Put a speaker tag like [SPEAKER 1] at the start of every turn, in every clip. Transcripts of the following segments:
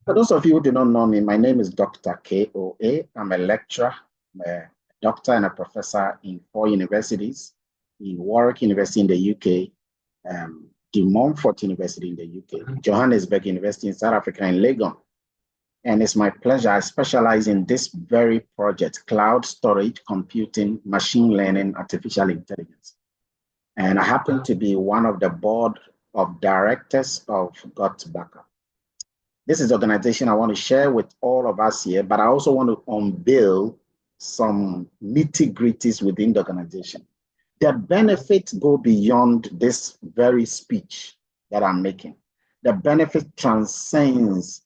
[SPEAKER 1] For those of you who do not know me, my name is Dr. KOA. I'm a lecturer, I'm a doctor and a professor in 4 universities, in Warwick University in the UK, De Montfort University in the UK, Johannesburg University in South Africa, and Legon. And it's my pleasure. I specialize in this very project, cloud storage, computing, machine learning, artificial intelligence. And I happen to be one of the board of directors of Gotbackup. This is the organization I want to share with all of us here, but I also want to unveil some nitty-gritties within the organization. The benefits go beyond this very speech that I'm making. The benefit transcends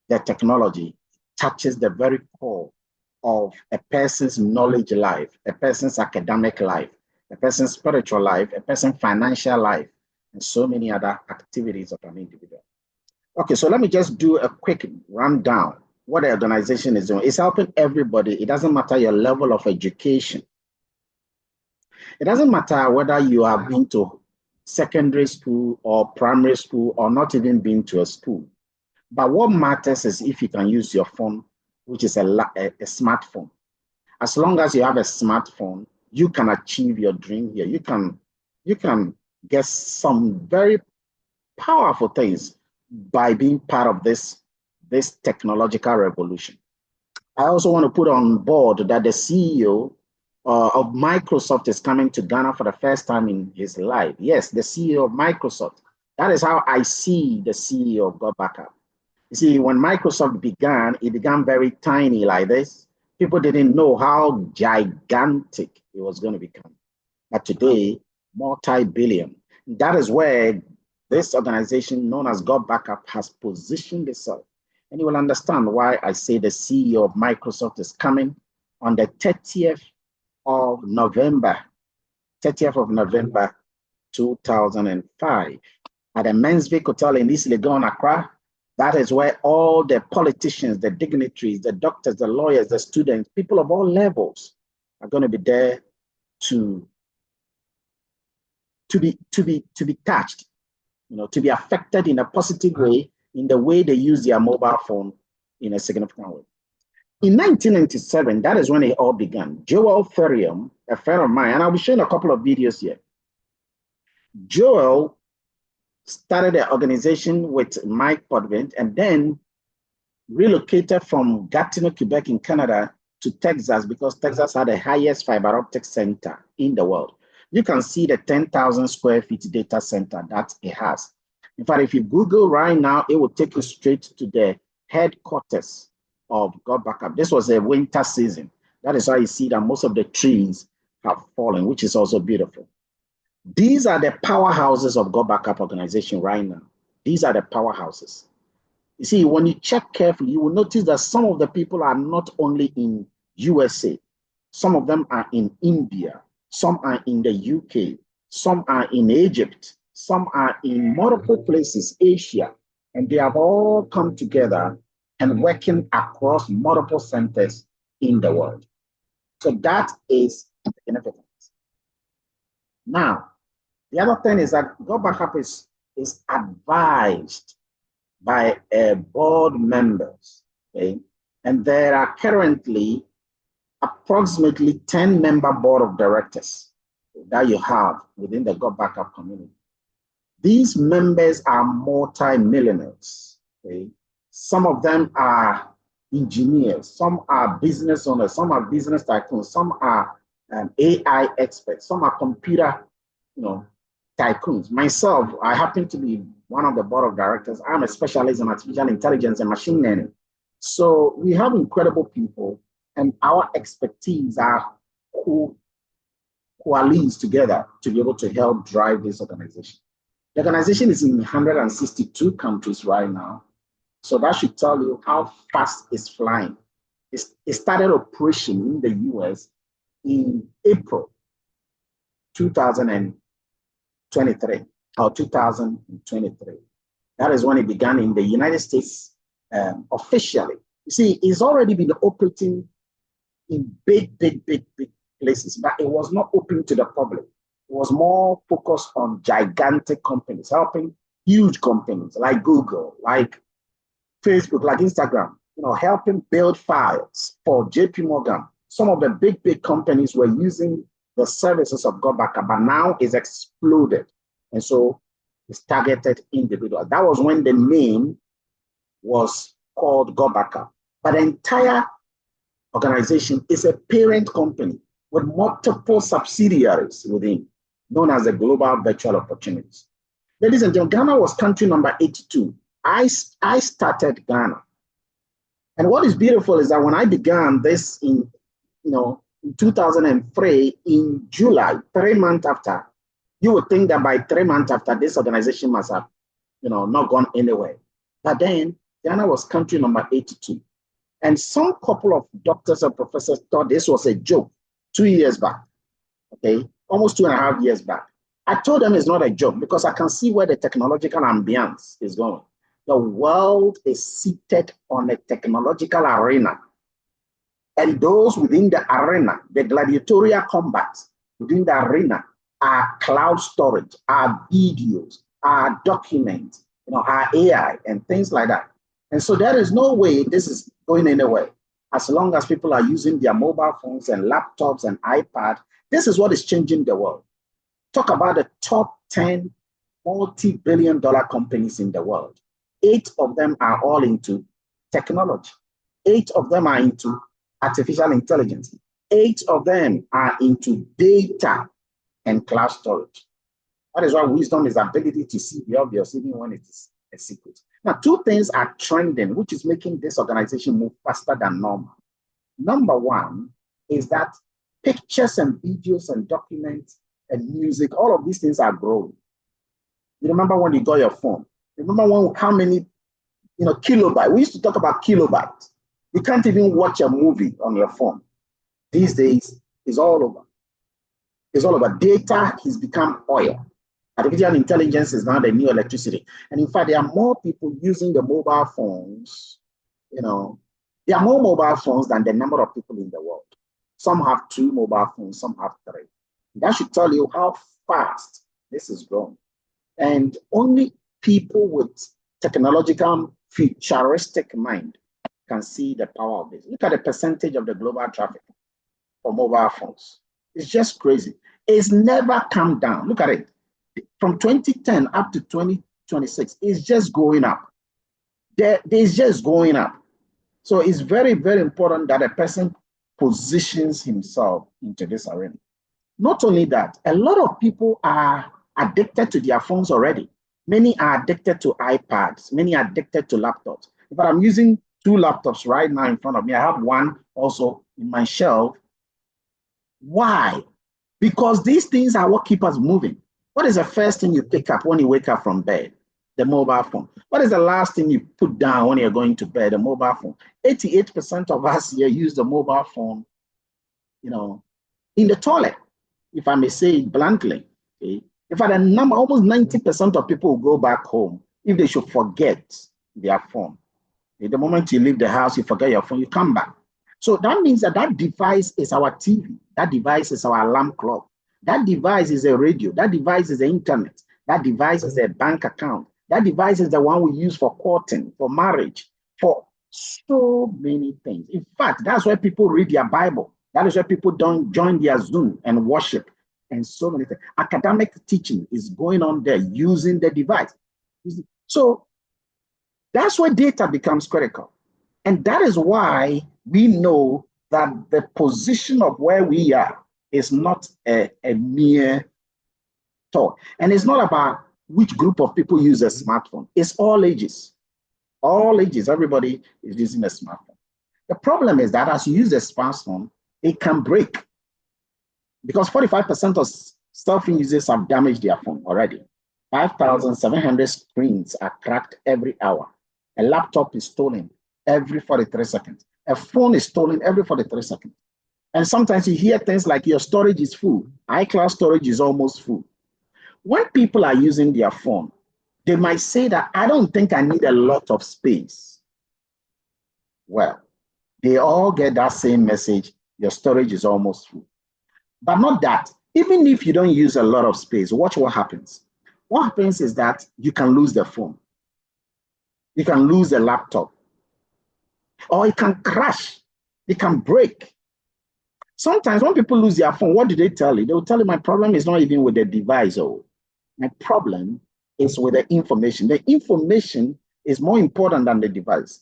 [SPEAKER 1] the technology, touches the very core of a person's knowledge life, a person's academic life, a person's spiritual life, a person's financial life, and so many other activities of an individual. Okay, so let me just do a quick rundown. What the organization is doing. It's helping everybody. It doesn't matter your level of education. It doesn't matter whether you have been to secondary school or primary school or not even been to a school. But what matters is if you can use your phone, which is a smartphone. As long as you have a smartphone, you can achieve your dream here. You can get some very powerful things by being part of this technological revolution. I also want to put on board that the CEO of Microsoft is coming to Ghana for the first time in his life. Yes, the CEO of Microsoft. That is how I see the CEO of Gotbackup. You see, when Microsoft began, it began very tiny like this. People didn't know how gigantic it was going to become. But today, multi-billion. That is where this organization known as Gotbackup has positioned itself. And you will understand why I say the CEO of Microsoft is coming on the 30th of November, 2005, at a Mensvik Hotel in East Legon, Accra. That is where all the politicians, the dignitaries, the doctors, the lawyers, the students, people of all levels are going to be there to be touched, to be affected in a positive way, in the way they use their mobile phone in a significant way. In 1997, that is when it all began. Joel Therium, a friend of mine, and I'll be showing a couple of videos here. Joel started an organization with Mike Podvin and then relocated from Gatineau, Quebec in Canada to Texas because Texas had the highest fiber optic center in the world. You can see the 10,000 square feet data center that it has. In fact, if you Google right now, it will take you straight to the headquarters of Gotbackup. This was a winter season. That is why you see that most of the trees have fallen, which is also beautiful. These are the powerhouses of Gotbackup organization right now. These are the powerhouses. You see, when you check carefully, you will notice that some of the people are not only in USA. Some of them are in India. Some are in the UK. Some are in Egypt. Some are in multiple places, Asia. And they have all come together and working across multiple centers in the world. So that is significant. Now, the other thing is that Gotbackup is advised by board members, okay? And there are currently approximately 10-member board of directors that you have within the Gotbackup community. These members are multi-millionaires, okay? Some of them are engineers, some are business owners, some are business tycoons, some are AI experts, some are computer, tycoons. Myself, I happen to be one of the board of directors. I'm a specialist in artificial intelligence and machine learning. So we have incredible people, and our expertise are coalesced together to be able to help drive this organization. The organization is in 162 countries right now. So that should tell you how fast it's flying. It started operation in the US in April 2023 or 2023. That is when it began in the United States officially. You see, it's already been operating in big places, but it was not open to the public. It was more focused on gigantic companies, helping huge companies like Google, like Facebook, like Instagram, helping build files for JP Morgan. Some of the big companies were using the services of Gotbackup, but now it's exploded. And so it's targeted individuals. That was when the name was called Gotbackup. But the entire organization is a parent company with multiple subsidiaries within, known as the Global Virtual Opportunities. Ladies and gentlemen, Ghana was country number 82. I started Ghana. And what is beautiful is that when I began this in 2003, in July, 3 months after, you would think that by 3 months after, this organization must have, not gone anywhere. But then Ghana was country number 82. And some couple of doctors and professors thought this was a joke 2 years back, okay, almost 2.5 years back. I told them it's not a joke because I can see where the technological ambience is going. The world is seated on a technological arena. And those within the arena, the gladiatorial combat within the arena, are cloud storage, are videos, are documents, are AI and things like that. And so there is no way this is going anywhere. As long as people are using their mobile phones and laptops and iPad, this is changing the world. Talk about the top 10 multi-billion-dollar companies in the world. 8 of them are all into technology. 8 of them are into artificial intelligence. 8 of them are into data and cloud storage. That is why wisdom is ability to see the obvious even when it is a secret. Now, 2 things are trending, which is making this organization move faster than normal. Number 1 is that pictures and videos and documents and music, all of these things are growing. You remember when you got your phone? Remember how many, kilobytes? We used to talk about kilobytes. You can't even watch a movie on your phone. These days, it's all over. It's all over. Data has become oil. Artificial intelligence is now the new electricity. And in fact, there are more people using the mobile phones. There are more mobile phones than the number of people in the world. Some have 2 mobile phones, some have 3. That should tell you how fast this is growing. And only people with technological futuristic mind can see the power of this. Look at the percentage of the global traffic for mobile phones. It's just crazy. It's never come down. Look at it. From 2010 up to 2026, it's just going up. It's just going up. So it's very, very important that a person positions himself into this arena. Not only that, a lot of people are addicted to their phones already. Many are addicted to iPads. Many are addicted to laptops. But I'm using 2 laptops right now in front of me. I have one also in my shelf. Why? Because these things are what keep us moving. What is the first thing you pick up when you wake up from bed? The mobile phone. What is the last thing you put down when you're going to bed? The mobile phone. 88% of us here use the mobile phone, in the toilet, if I may say it bluntly. Okay? In fact, almost 90% of people will go back home if they should forget their phone. The moment you leave the house, you forget your phone, you come back. So that means that device is our TV. That device is our alarm clock. That device is a radio. That device is the internet. That device is a bank account. That device is the one we use for courting, for marriage, for so many things. In fact, that's why people read their Bible. That is why people don't join their Zoom and worship and so many things. Academic teaching is going on there using the device. So that's where data becomes critical. And that is why we know that the position of where we are is not a mere thought. And it's not about which group of people use a smartphone. It's all ages. All ages, everybody is using a smartphone. The problem is that as you use a smartphone, it can break. Because 45% of cell phone users have damaged their phone already. 5,700 screens are cracked every hour. A laptop is stolen every 43 seconds. A phone is stolen every 43 seconds. And sometimes you hear things like your storage is full. iCloud storage is almost full. When people are using their phone, they might say that I don't think I need a lot of space. Well, they all get that same message. Your storage is almost full. But not that. Even if you don't use a lot of space, watch what happens. What happens is that you can lose the phone. You can lose the laptop. or it can crash, it can break. Sometimes when people lose their phone, what do they tell you? They will tell you, my problem is not even with the device. Oh, my problem is with the information. The information is more important than the device.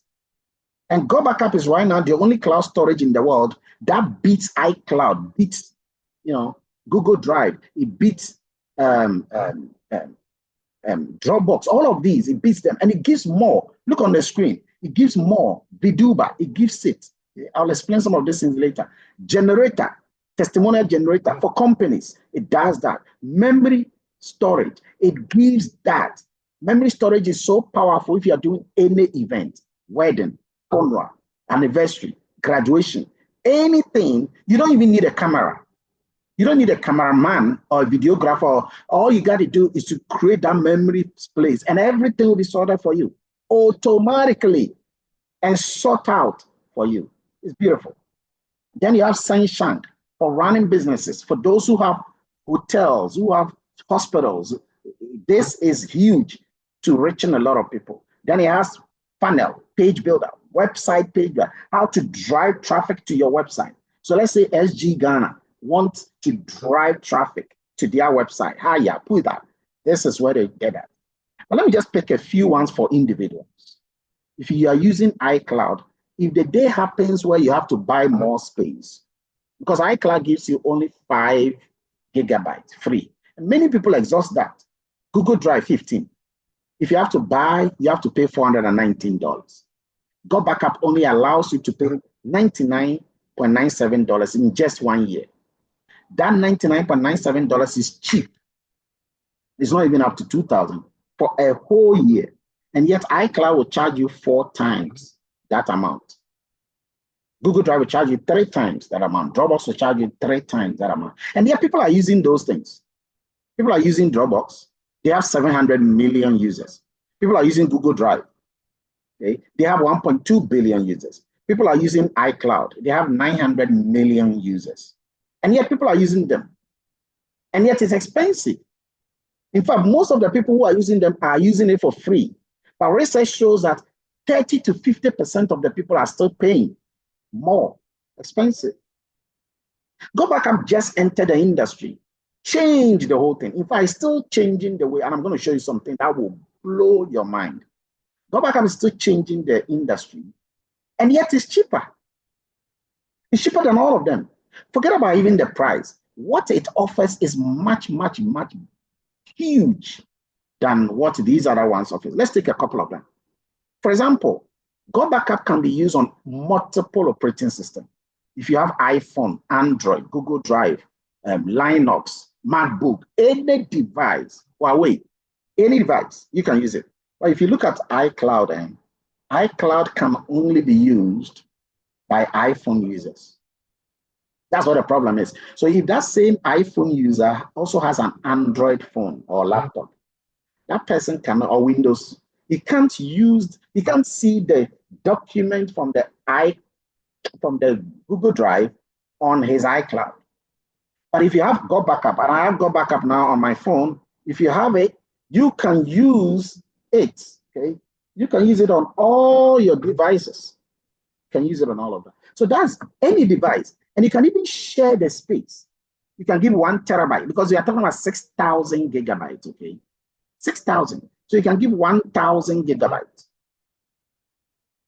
[SPEAKER 1] And Gotbackup is right now the only cloud storage in the world that beats iCloud, beats, Google Drive, it beats Dropbox, all of these, it beats them, and it gives more. Look on the screen, it gives more. Viduba, it gives it. I'll explain some of these things later. Generator, testimonial generator for companies, it does that. Memory storage, it gives that. Memory storage is so powerful if you are doing any event, wedding, funeral, anniversary, graduation, anything. You don't even need a camera. You don't need a cameraman or a videographer. All you got to do is to create that memory place, and everything will be sorted for you automatically and sort out for you. It's beautiful. Then you have Sunshine for running businesses, for those who have hotels, who have hospitals. This is huge to reaching a lot of people. Then he has Funnel, Page Builder, Website Page Builder, how to drive traffic to your website. So let's say SG Ghana wants to drive traffic to their website. Hiya, put that. This is where they get that. But let me just pick a few ones for individuals. If you are using iCloud, if the day happens where you have to buy more space, because iCloud gives you only 5 gigabytes free, and many people exhaust that. Google Drive 15. If you have to buy, you have to pay $419. Gotbackup only allows you to pay $99.97 in just 1 year. That $99.97 is cheap. It's not even up to $2,000 for a whole year. And yet iCloud will charge you 4 times that amount. Google Drive will charge you 3 times that amount. Dropbox will charge you 3 times that amount. And yet people are using those things. People are using Dropbox. They have 700 million users. People are using Google Drive. Okay? They have 1.2 billion users. People are using iCloud. They have 900 million users. And yet people are using them. And yet it's expensive. In fact, most of the people who are using them are using it for free. But research shows that 30 to 50% of the people are still paying more, expensive. Gotbackup just entered the industry, changed the whole thing. In fact, it's still changing the way, and I'm going to show you something that will blow your mind. Gotbackup is still changing the industry, and yet it's cheaper. It's cheaper than all of them. Forget about even the price. What it offers is much, much, much huge than what these other ones offer. Let's take a couple of them. For example, Gotbackup can be used on multiple operating systems. If you have iPhone, Android, Google Drive, Linux, MacBook, any device, Huawei, any device, you can use it. But if you look at iCloud, iCloud can only be used by iPhone users. That's what the problem is. So if that same iPhone user also has an Android phone or laptop, that person can, or Windows, he can't see the document from the Google Drive on his iCloud. But if you have Gotbackup, and I have Gotbackup now on my phone, if you have it, you can use it. Okay, you can use it on all your devices. You can use it on all of them. So that's any device, and you can even share the space. You can give 1 terabyte because we are talking about 6,000 gigabytes. Okay, 6,000. So you can give 1,000 gigabytes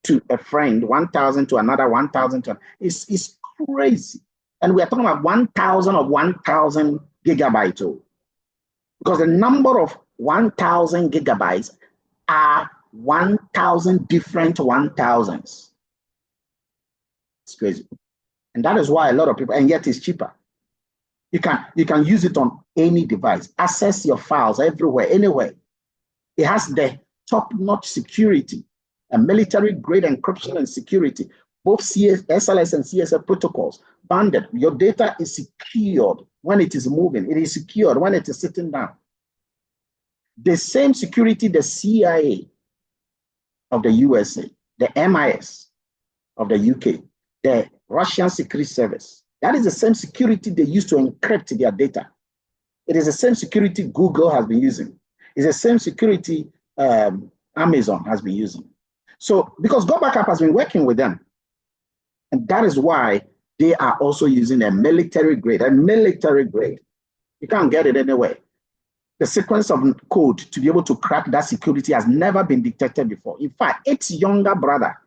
[SPEAKER 1] to a friend, 1,000 to another, 1,000 to another. It's crazy. And we are talking about 1,000 of 1,000 gigabytes. Oh, because the number of 1,000 gigabytes are 1,000 different 1,000s. It's crazy. And that is why a lot of people, and yet it's cheaper. You can use it on any device, access your files everywhere, anywhere. It has the top-notch security, a military-grade encryption and security, both SLS and CSF protocols, banded. Your data is secured when it is moving. It is secured when it is sitting down. The same security the CIA of the USA, the MIS of the UK, the Russian Secret Service, that is the same security they use to encrypt their data. It is the same security Google has been using. It's the same security Amazon has been using. So because Gotbackup has been working with them, And that is why they are also using a military grade. You can't get it anywhere. The sequence of code to be able to crack that security has never been detected before. In fact, its younger brother,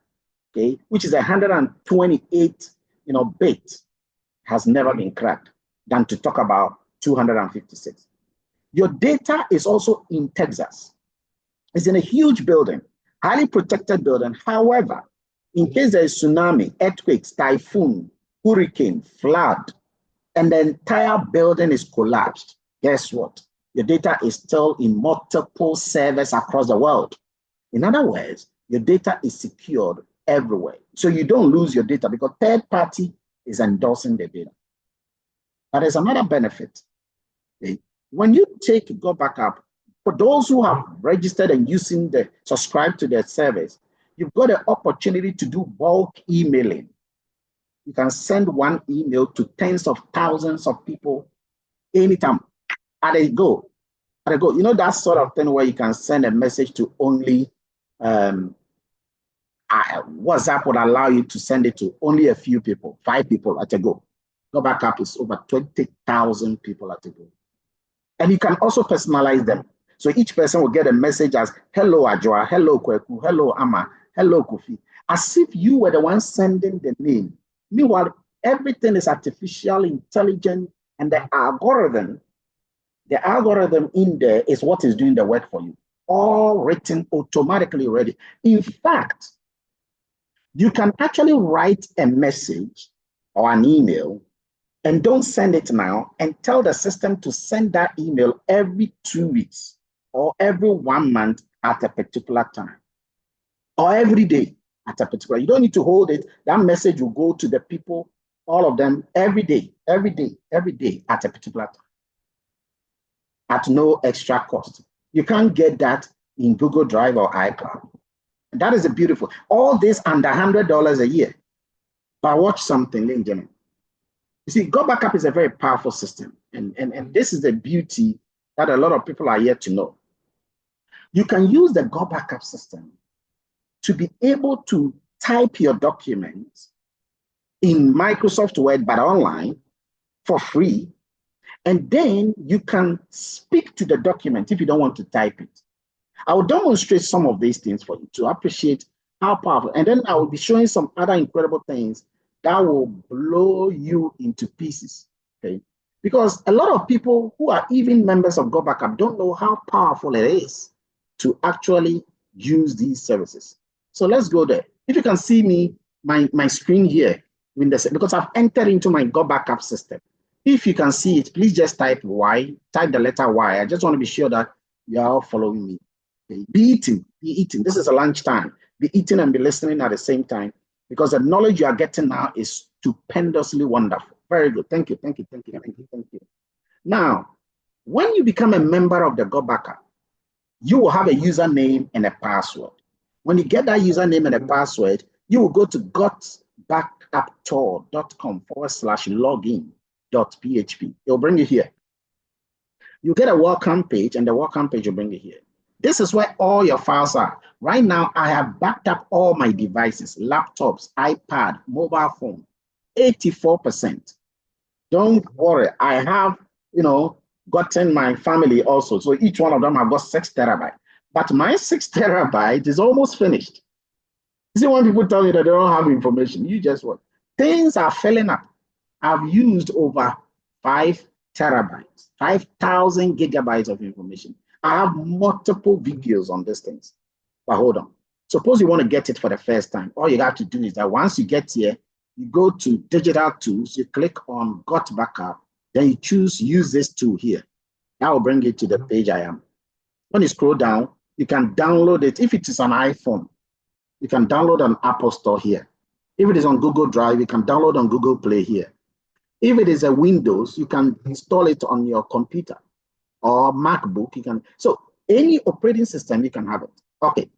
[SPEAKER 1] okay, which is 128, bit, has never been cracked, than to talk about 256. Your data is also in Texas. It's in a huge building, highly protected building. However, in case there is tsunami, earthquakes, typhoon, hurricane, flood, and the entire building is collapsed, guess what? Your data is still in multiple servers across the world. In other words, your data is secured everywhere. So you don't lose your data because third party is endorsing the data. But there's another benefit. Okay? When you take Gotbackup, for those who have registered and subscribed to their service, you've got an opportunity to do bulk emailing. You can send one email to tens of thousands of people anytime. And they go. That sort of thing where you can send a message to only WhatsApp would allow you to send it to only a few people, 5 people at a go. Gotbackup is over 20,000 people at a go. And you can also personalize them. So each person will get a message as, hello, Ajwa, hello, Kweku, hello, Ama, hello, Kofi, as if you were the one sending the name. Meanwhile, everything is artificial intelligence, and the algorithm in there is what is doing the work for you. All written automatically ready. In fact, you can actually write a message or an email and don't send it now and tell the system to send that email every 2 weeks or every 1 month at a particular time or every day at a particular. You don't need to hold it. That message will go to the people, all of them, every day at a particular time at no extra cost. You can't get that in Google Drive or iCloud. That is a beautiful. All this under $100 a year. But watch something, ladies and gentlemen. You see, Gotbackup is a very powerful system. And this is the beauty that a lot of people are yet to know. You can use the Gotbackup system to be able to type your documents in Microsoft Word, but online for free. And then you can speak to the document if you don't want to type it. I will demonstrate some of these things for you to appreciate how powerful. And then I will be showing some other incredible things that will blow you into pieces. Okay? Because a lot of people who are even members of Gotbackup don't know how powerful it is to actually use these services. So let's go there. If you can see me, my screen here, because I've entered into my Gotbackup system. If you can see it, please just type Y, type the letter Y. I just want to be sure that you're all following me. Okay. Be eating. This is a lunchtime. Be eating and be listening at the same time, because the knowledge you are getting now is stupendously wonderful. Very good. Thank you. Now, when you become a member of the Gotbackup, you will have a username and a password. When you get that username and a password, you will go to gotbackuptour.com/login.php. It will bring you here. You get a welcome page, and the welcome page will bring you here. This is where all your files are. Right now, I have backed up all my devices, laptops, iPad, mobile phone, 84%. Don't worry, I have, gotten my family also. So each one of them have got 6 terabytes. But my 6 terabytes is almost finished. You see, when people tell you that they don't have information, you just what? Things are filling up. I've used over 5 terabytes, 5,000 gigabytes of information. I have multiple videos on these things. But hold on. Suppose you want to get it for the first time. All you have to do is that once you get here, you go to Digital Tools, you click on Gotbackup, then you choose Use this tool here. That will bring you to the page I am. When you scroll down, you can download it. If it is an iPhone, you can download on Apple Store here. If it is on Google Drive, you can download on Google Play here. If it is a Windows, you can install it on your computer or MacBook. You can. So any operating system, you can have it. Okay,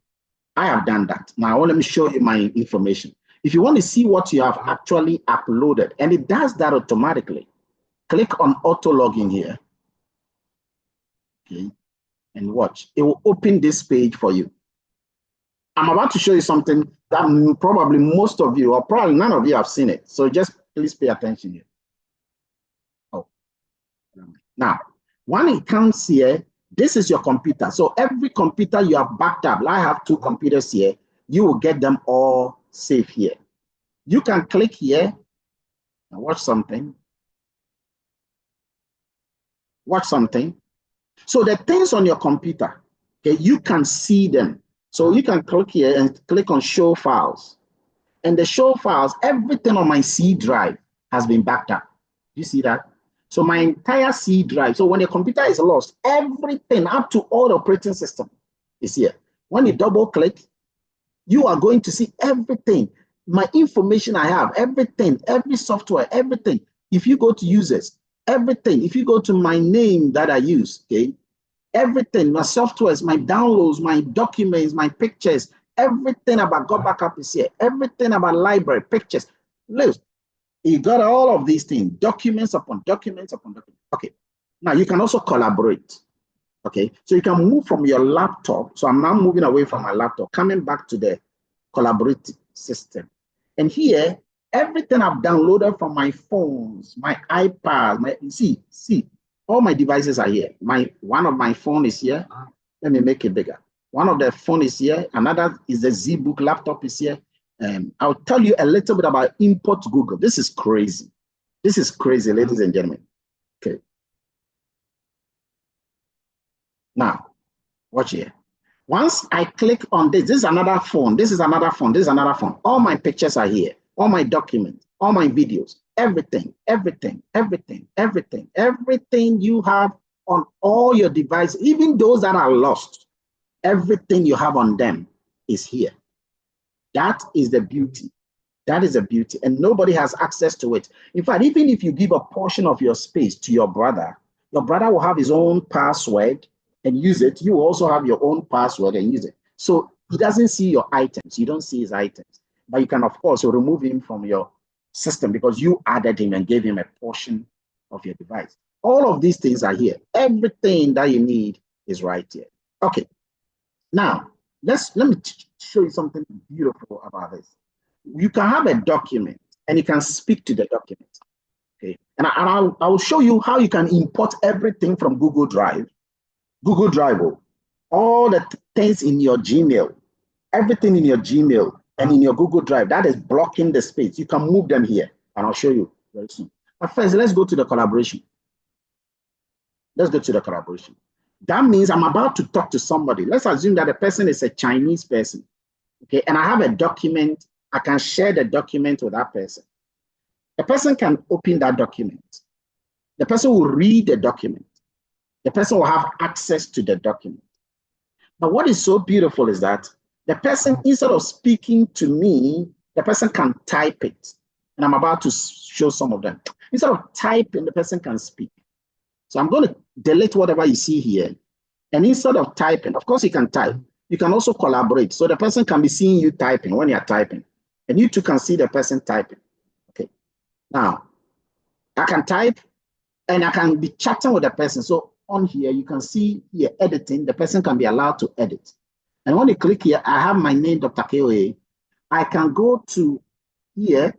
[SPEAKER 1] I have done that. Now let me show you my information. If you want to see what you have actually uploaded, and it does that automatically, click on auto login here. Okay, and watch. It will open this page for you. I'm about to show you something that probably most of you, or probably none of you have seen it. So just please pay attention here. Oh, now, when it comes here, this is your computer. So every computer you have backed up, I have 2 computers here, you will get them all safe here. You can click here and watch something. Watch something. So the things on your computer, okay, you can see them. So you can click here and click on show files. And the show files, everything on my C drive has been backed up. You see that? So my entire C drive. So when the computer is lost, everything up to all the operating system is here. When you double click, you are going to see everything. My information I have, everything, every software, everything. If you go to users, everything. If you go to my name that I use, okay, everything, my softwares, my downloads, my documents, my pictures, everything about Gotbackup is here. Everything about library, pictures. Look, you got all of these things, documents upon documents upon documents. Okay, now you can also collaborate. Okay, so you can move from your laptop. So I'm now moving away from my laptop, coming back to the collaborative system. And here, everything I've downloaded from my phones, my iPad, see, all my devices are here. One of my phone is here. Let me make it bigger. One of the phone is here. Another is the ZBook laptop is here. I'll tell you a little bit about import Google. This is crazy. This is crazy, ladies and gentlemen. Okay. Now, watch here. Once I click on this, this is another phone, this is another phone, this is another phone. All my pictures are here, all my documents, all my videos, everything, everything, everything, everything, everything you have on all your devices, even those that are lost, everything you have on them is here. That is the beauty. That is the beauty. And nobody has access to it. In fact, even if you give a portion of your space to your brother will have his own password and use it. You also have your own password and use it. So he doesn't see your items. You don't see his items. But you can, of course, remove him from your system because you added him and gave him a portion of your device. All of these things are here. Everything that you need is right here. Okay. Now, let me show you something beautiful about this. You can have a document and you can speak to the document. Okay. And I'll show you how you can import everything from Google Drive. Google Drive, all the things in your Gmail, everything in your Gmail and in your Google Drive that is blocking the space. You can move them here, and I'll show you very soon. But first, let's go to the collaboration. Let's go to the collaboration. That means I'm about to talk to somebody. Let's assume that the person is a Chinese person, okay? And I have a document. I can share the document with that person. The person can open that document. The person will read the document. The person will have access to the document. But what is so beautiful is that the person, instead of speaking to me, the person can type it. And I'm about to show some of them. Instead of typing, the person can speak. So I'm going to delete whatever you see here. And instead of typing, of course you can type. You can also collaborate. So the person can be seeing you typing when you're typing. And you too can see the person typing. Okay. Now, I can type and I can be chatting with the person. So on here, you can see here editing. The person can be allowed to edit. And when you click here, I have my name, Dr. KOA. I can go to here,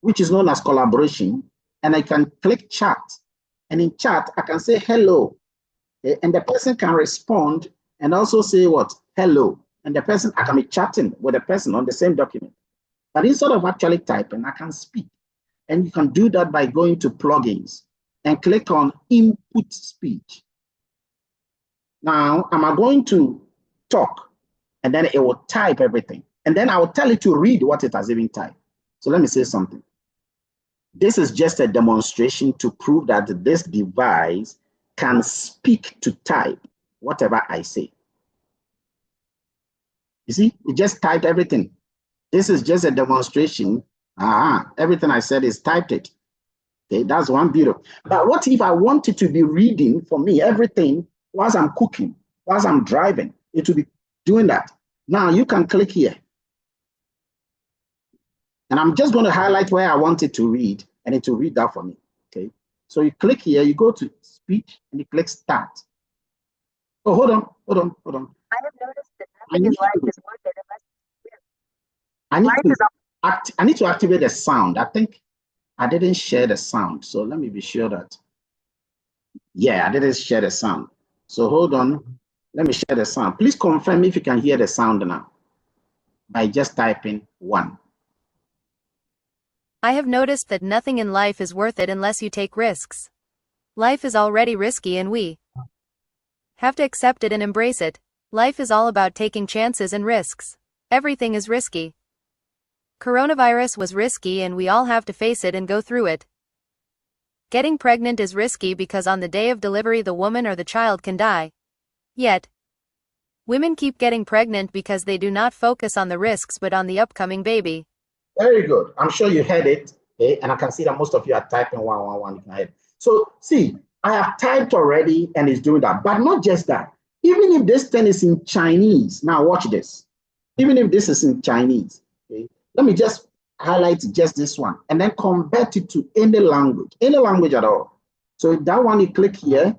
[SPEAKER 1] which is known as collaboration, and I can click chat. And in chat, I can say hello. Okay? And the person can respond and also say what? Hello. And the person, I can be chatting with the person on the same document. But instead of actually typing, I can speak. And you can do that by going to plugins and click on input speech. Now, am I going to talk? And then it will type everything. And then I will tell it to read what it has even typed. So let me say something. This is just a demonstration to prove that this device can speak to type whatever I say. You see, it just typed everything. This is just a demonstration. Everything I said is typed it. Okay, that's one beautiful. But what if I wanted to be reading for me everything whilst I'm cooking, whilst I'm driving? It will be doing that. Now you can click here. And I'm just going to highlight where I want it to read, and it will read that for me. Okay. So you click here, you go to speech, and you click start. Oh, hold on. I have noticed that I need to, I need to I need to activate the sound. I think I didn't share the sound. So let me be sure that, yeah, I didn't share the sound. So hold on. Let me share the sound. Please confirm if you can hear the sound now by just typing 1.
[SPEAKER 2] I have noticed that nothing in life is worth it unless you take risks. Life is already risky and we have to accept it and embrace it. Life is all about taking chances and risks. Everything is risky. Coronavirus was risky and we all have to face it and go through it. Getting pregnant is risky because on the day of delivery the woman or the child can die. Yet, women keep getting pregnant because they do not focus on the risks but on the upcoming baby.
[SPEAKER 1] Very good. I'm sure you heard it. Okay? And I can see that most of you are typing 111. You can hear it. So see, I have typed already and it's doing that. But not just that. Even if this thing is in Chinese, now watch this. Even if this is in Chinese, okay, let me just highlight just this one and then convert it to any language at all. So that one, you click here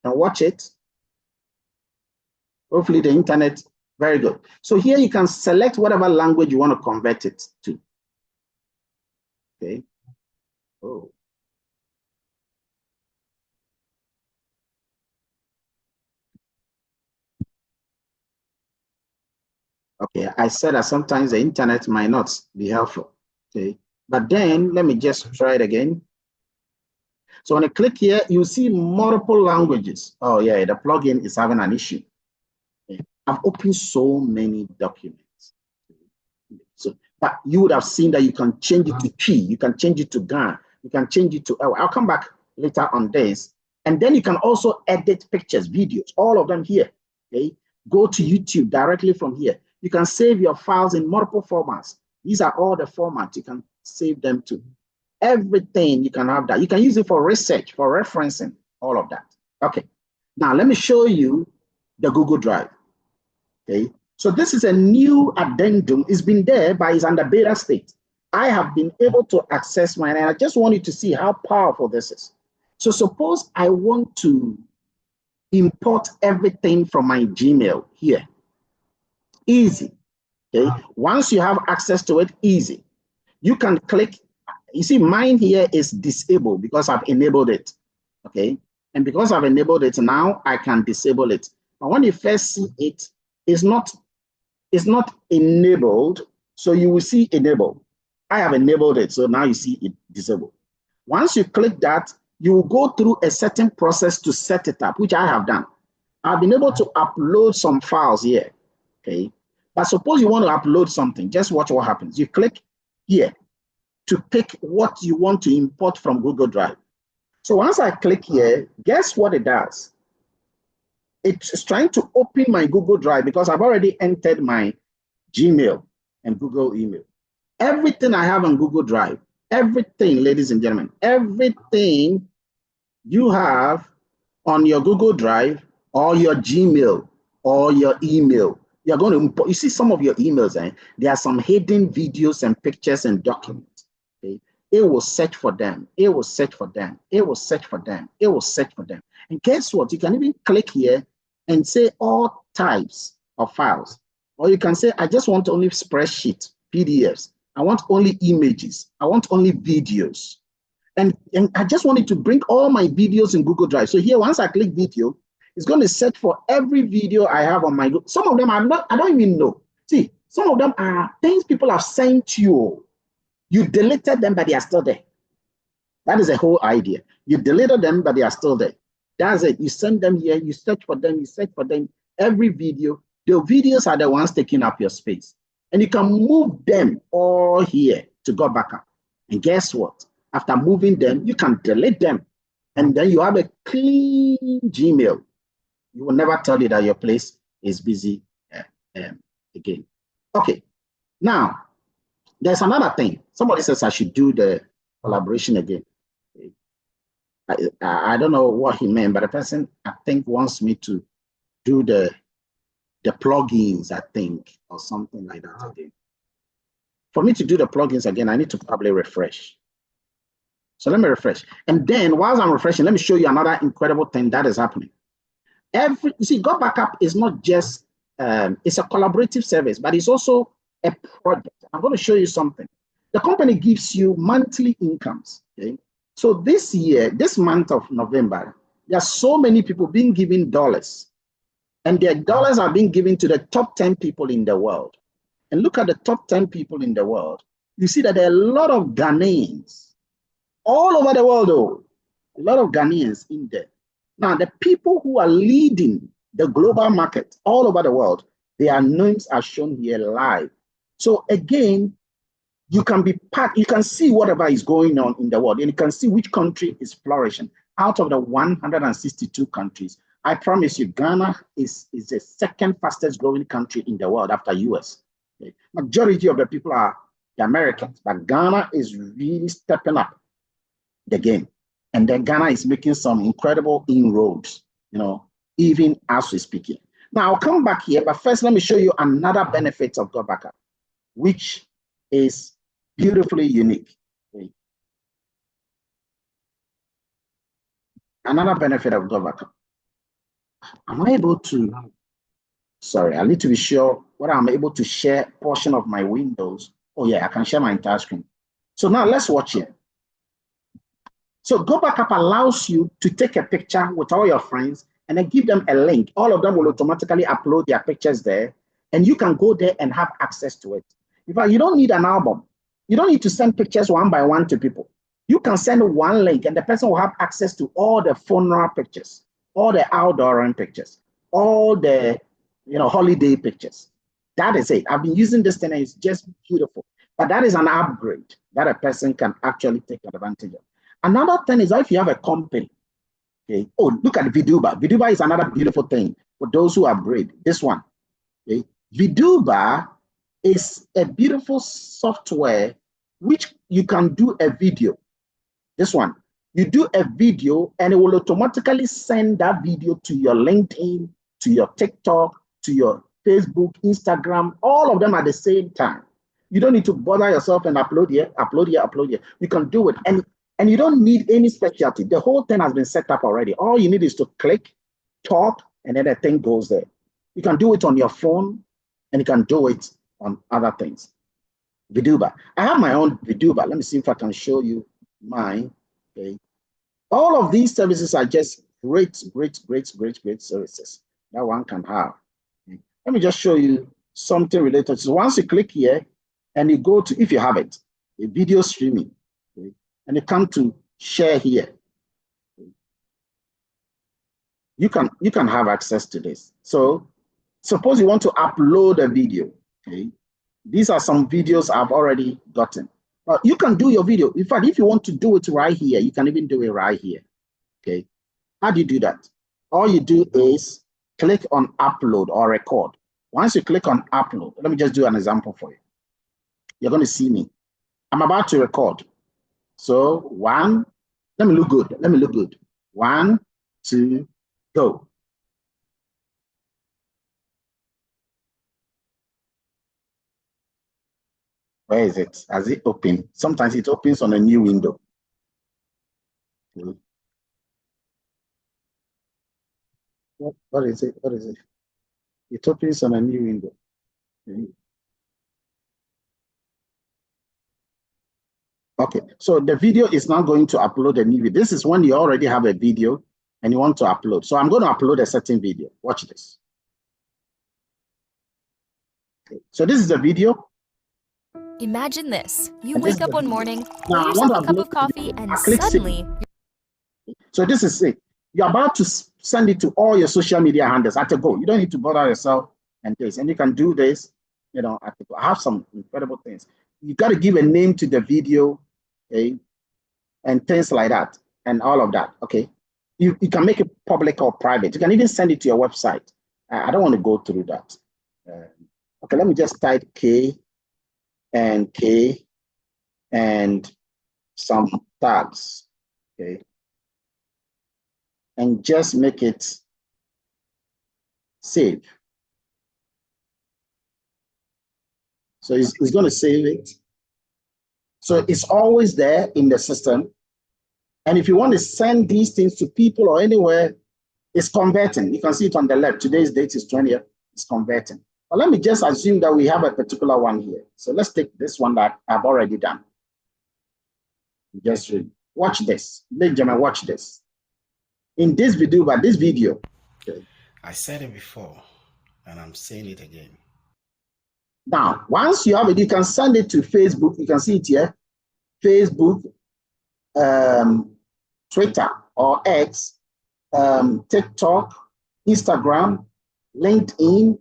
[SPEAKER 1] and watch it. Hopefully the internet, very good. So here you can select whatever language you want to convert it to. Okay. Oh. Okay, I said that sometimes the internet might not be helpful. Okay, but then let me just try it again. So when I click here, you see multiple languages. Oh yeah, the plugin is having an issue. Okay. I've opened so many documents. So, but you would have seen that you can change it to P, you can change it to GAN, you can change it to L. I'll come back later on this. And then you can also edit pictures, videos, all of them here. Okay, go to YouTube directly from here. You can save your files in multiple formats. These are all the formats you can save them to. Everything you can have that. You can use it for research, for referencing, all of that. Okay, now let me show you the Google Drive. Okay, so this is a new addendum. It's been there, but it's under beta state. I have been able to access mine, and I just want you to see how powerful this is. So suppose I want to import everything from my Gmail here. Easy. Okay. Once you have access to it, easy. You can click. You see, mine here is disabled because I've enabled it. Okay. And because I've enabled it, now I can disable it. But when you first see it, it's not enabled. So you will see enable. I have enabled it. So now you see it disabled. Once you click that, you will go through a certain process to set it up, which I have done. I've been able to upload some files here. Okay. But suppose you want to upload something, just watch what happens. You click here to pick what you want to import from Google Drive. So once I click here, guess what it does? It's trying to open my Google Drive because I've already entered my Gmail and Google email. Everything I have on Google Drive, everything, ladies and gentlemen, everything you have on your Google Drive or your Gmail or your email, you're going to import. You see some of your emails, there are some hidden videos and pictures and documents. Okay? It will search for them. It will search for them. It will search for them. It will search for them. And guess what? You can even click here and say all types of files. Or you can say, I just want only spreadsheet, PDFs. I want only images. I want only videos. And I just wanted to bring all my videos in Google Drive. So here, once I click video, it's going to search for every video I have on my. Some of them I don't even know. See, some of them are things people have sent you. You deleted them, but they are still there. That is the whole idea. You deleted them, but they are still there. That's it. You send them here, you search for them, every video. The videos are the ones taking up your space. And you can move them all here to Gotbackup. And guess what? After moving them, you can delete them. And then you have a clean Gmail. You will never tell you that your place is busy again. Okay. Now, there's another thing. Somebody says I should do the collaboration again. I don't know what he meant, but the person, I think, wants me to do the plugins, I think, or something like that again. For me to do the plugins again, I need to probably refresh. So let me refresh. And then while I'm refreshing, let me show you another incredible thing that is happening. You see, Gotbackup is not just it's a collaborative service, but it's also a project. I'm going to show you something. The company gives you monthly incomes. Okay, so this year, this month of November, there are so many people being given dollars, and their dollars are being given to the top 10 people in the world. And look at the top 10 people in the world. You see that there are a lot of Ghanaians all over the world, though. A lot of Ghanaians in there. Now, the people who are leading the global market all over the world, their names are shown here live. So again, you can be part, you can see whatever is going on in the world, and you can see which country is flourishing. Out of the 162 countries, I promise you, Ghana is the second fastest growing country in the world after US. Okay. Majority of the people are the Americans, but Ghana is really stepping up the game. And then Ghana is making some incredible inroads, even as we're speaking. Now I'll come back here, but first let me show you another benefit of Gotbackup, which is beautifully unique. Okay. Another benefit of Gotbackup. Am I able to, sorry, I need to be sure whether I'm able to share a portion of my windows. Oh yeah, I can share my entire screen. So now let's watch it. So Gotbackup allows you to take a picture with all your friends and then give them a link. All of them will automatically upload their pictures there, and you can go there and have access to it. In fact, you don't need an album. You don't need to send pictures one by one to people. You can send one link and the person will have access to all the funeral pictures, all the outdooring pictures, all the holiday pictures. That is it. I've been using this thing and it's just beautiful. But that is an upgrade that a person can actually take advantage of. Another thing is that if you have a company, okay, oh, look at Viduba. Viduba is another beautiful thing for those who upgrade. This one, okay. Viduba is a beautiful software which you can do a video. This one, you do a video and it will automatically send that video to your LinkedIn, to your TikTok, to your Facebook, Instagram, all of them at the same time. You don't need to bother yourself and upload here, upload here, upload here. You can do it. And you don't need any specialty. The whole thing has been set up already. All you need is to click, talk, and then the thing goes there. You can do it on your phone, and you can do it on other things. Viduba. I have my own Viduba. Let me see if I can show you mine. Okay. All of these services are just great services that one can have. Okay. Let me just show you something related. So once you click here, and you go to, if you have it, a video streaming. Okay. And you come to share here. You can have access to this. So suppose you want to upload a video. Okay, these are some videos I've already gotten. You can do your video. In fact, if you want to do it right here, you can even do it right here. Okay, how do you do that? All you do is click on upload or record. Once you click on upload, let me just do an example for you. You're going to see me. I'm about to record. So one, let me look good. Let me look good. 1, 2, go. Where is it? Has it opened? Sometimes it opens on a new window. Okay. What is it? What is it? It opens on a new window. Okay. Okay, so the video is now going to upload a new video. This is when you already have a video and you want to upload. So I'm going to upload a certain video. Watch this. Okay. So this is a video.
[SPEAKER 3] Imagine this. You wake up one morning, pour yourself a cup of coffee, and suddenly...
[SPEAKER 1] So this is it. You're about to send it to all your social media handles at a go. You don't need to bother yourself and this. And you can do this, at a go. I have some incredible things. You got to give a name to the video. Okay, and things like that, and all of that. Okay, you can make it public or private. You can even send it to your website. I don't want to go through that. Okay, let me just type K and some tags. Okay, and just make it save. So it's going to save it. So it's always there in the system. And if you want to send these things to people or anywhere, it's converting. You can see it on the left. Today's date is 20th. It's converting. But let me just assume that we have a particular one here. So let's take this one that I've already done. Just read. Watch this. Ladies and gentlemen, watch this. In this video, okay.
[SPEAKER 4] I said it before, and I'm saying it again.
[SPEAKER 1] Now, once you have it, you can send it to Facebook. You can see it here. Facebook, Twitter or X, TikTok, Instagram, LinkedIn,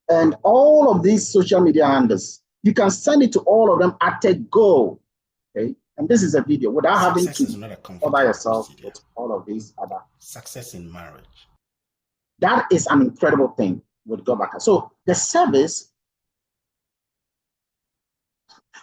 [SPEAKER 1] and all of these social media handles. You can send it to all of them at a go. Okay, and this is a video without having to cover yourself with all of these other.
[SPEAKER 4] Success in marriage.
[SPEAKER 1] That is an incredible thing with Gotbackup. So the service.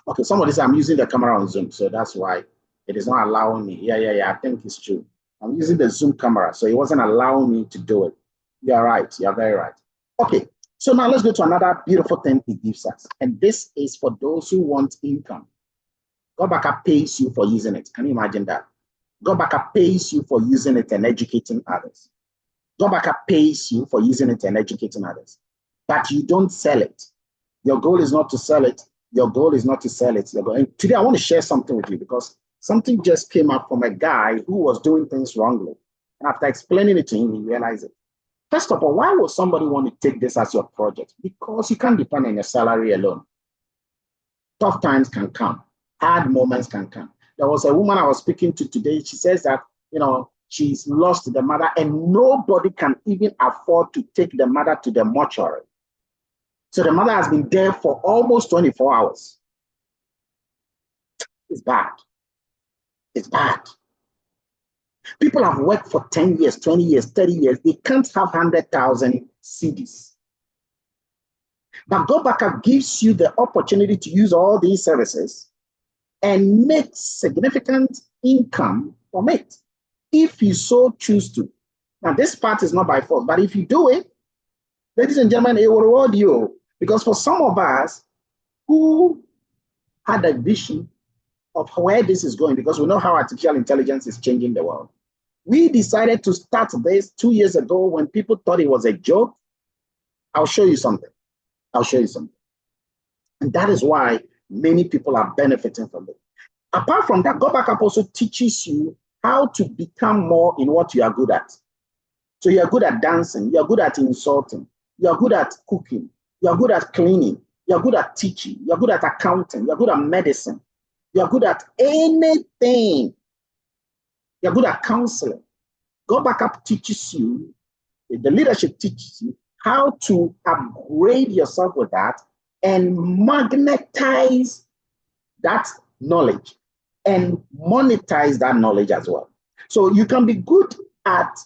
[SPEAKER 1] Okay, somebody said I'm using the camera on Zoom, so that's why it is not allowing me. Yeah, I think it's true. I'm using the Zoom camera, so it wasn't allowing me to do it. You're right. You're very right. Okay, so now let's go to another beautiful thing it gives us. And this is for those who want income. Gotbackup pays you for using it. Can you imagine that? Gotbackup pays you for using it and educating others. Gotbackup pays you for using it and educating others. But you don't sell it. Your goal is not to sell it. Your goal is not to sell it. And today I want to share something with you because something just came up from a guy who was doing things wrongly. And after explaining it to him, he realized it. First of all, why would somebody want to take this as your project? Because you can't depend on your salary alone. Tough times can come. Hard moments can come. There was a woman I was speaking to today. She says that, she's lost the mother and nobody can even afford to take the mother to the mortuary. So the mother has been there for almost 24 hours. It's bad. It's bad. People have worked for 10 years, 20 years, 30 years. They can't have 100,000 CDs. But Gotbackup gives you the opportunity to use all these services and make significant income from it, if you so choose to. Now, this part is not by force, but if you do it, ladies and gentlemen, it will reward you. Because for some of us who had a vision of where this is going, because we know how artificial intelligence is changing the world, we decided to start this 2 years ago when people thought it was a joke. I'll show you something. And that is why many people are benefiting from it. Apart from that, Gotbackup also teaches you how to become more in what you are good at. So you're good at dancing, you're good at insulting, you're good at cooking, you're good at cleaning, you're good at teaching, you're good at accounting, you're good at medicine, you're good at anything. You're good at counseling. Gotbackup teaches you, the leadership teaches you how to upgrade yourself with that and magnetize that knowledge and monetize that knowledge as well. So you can be good at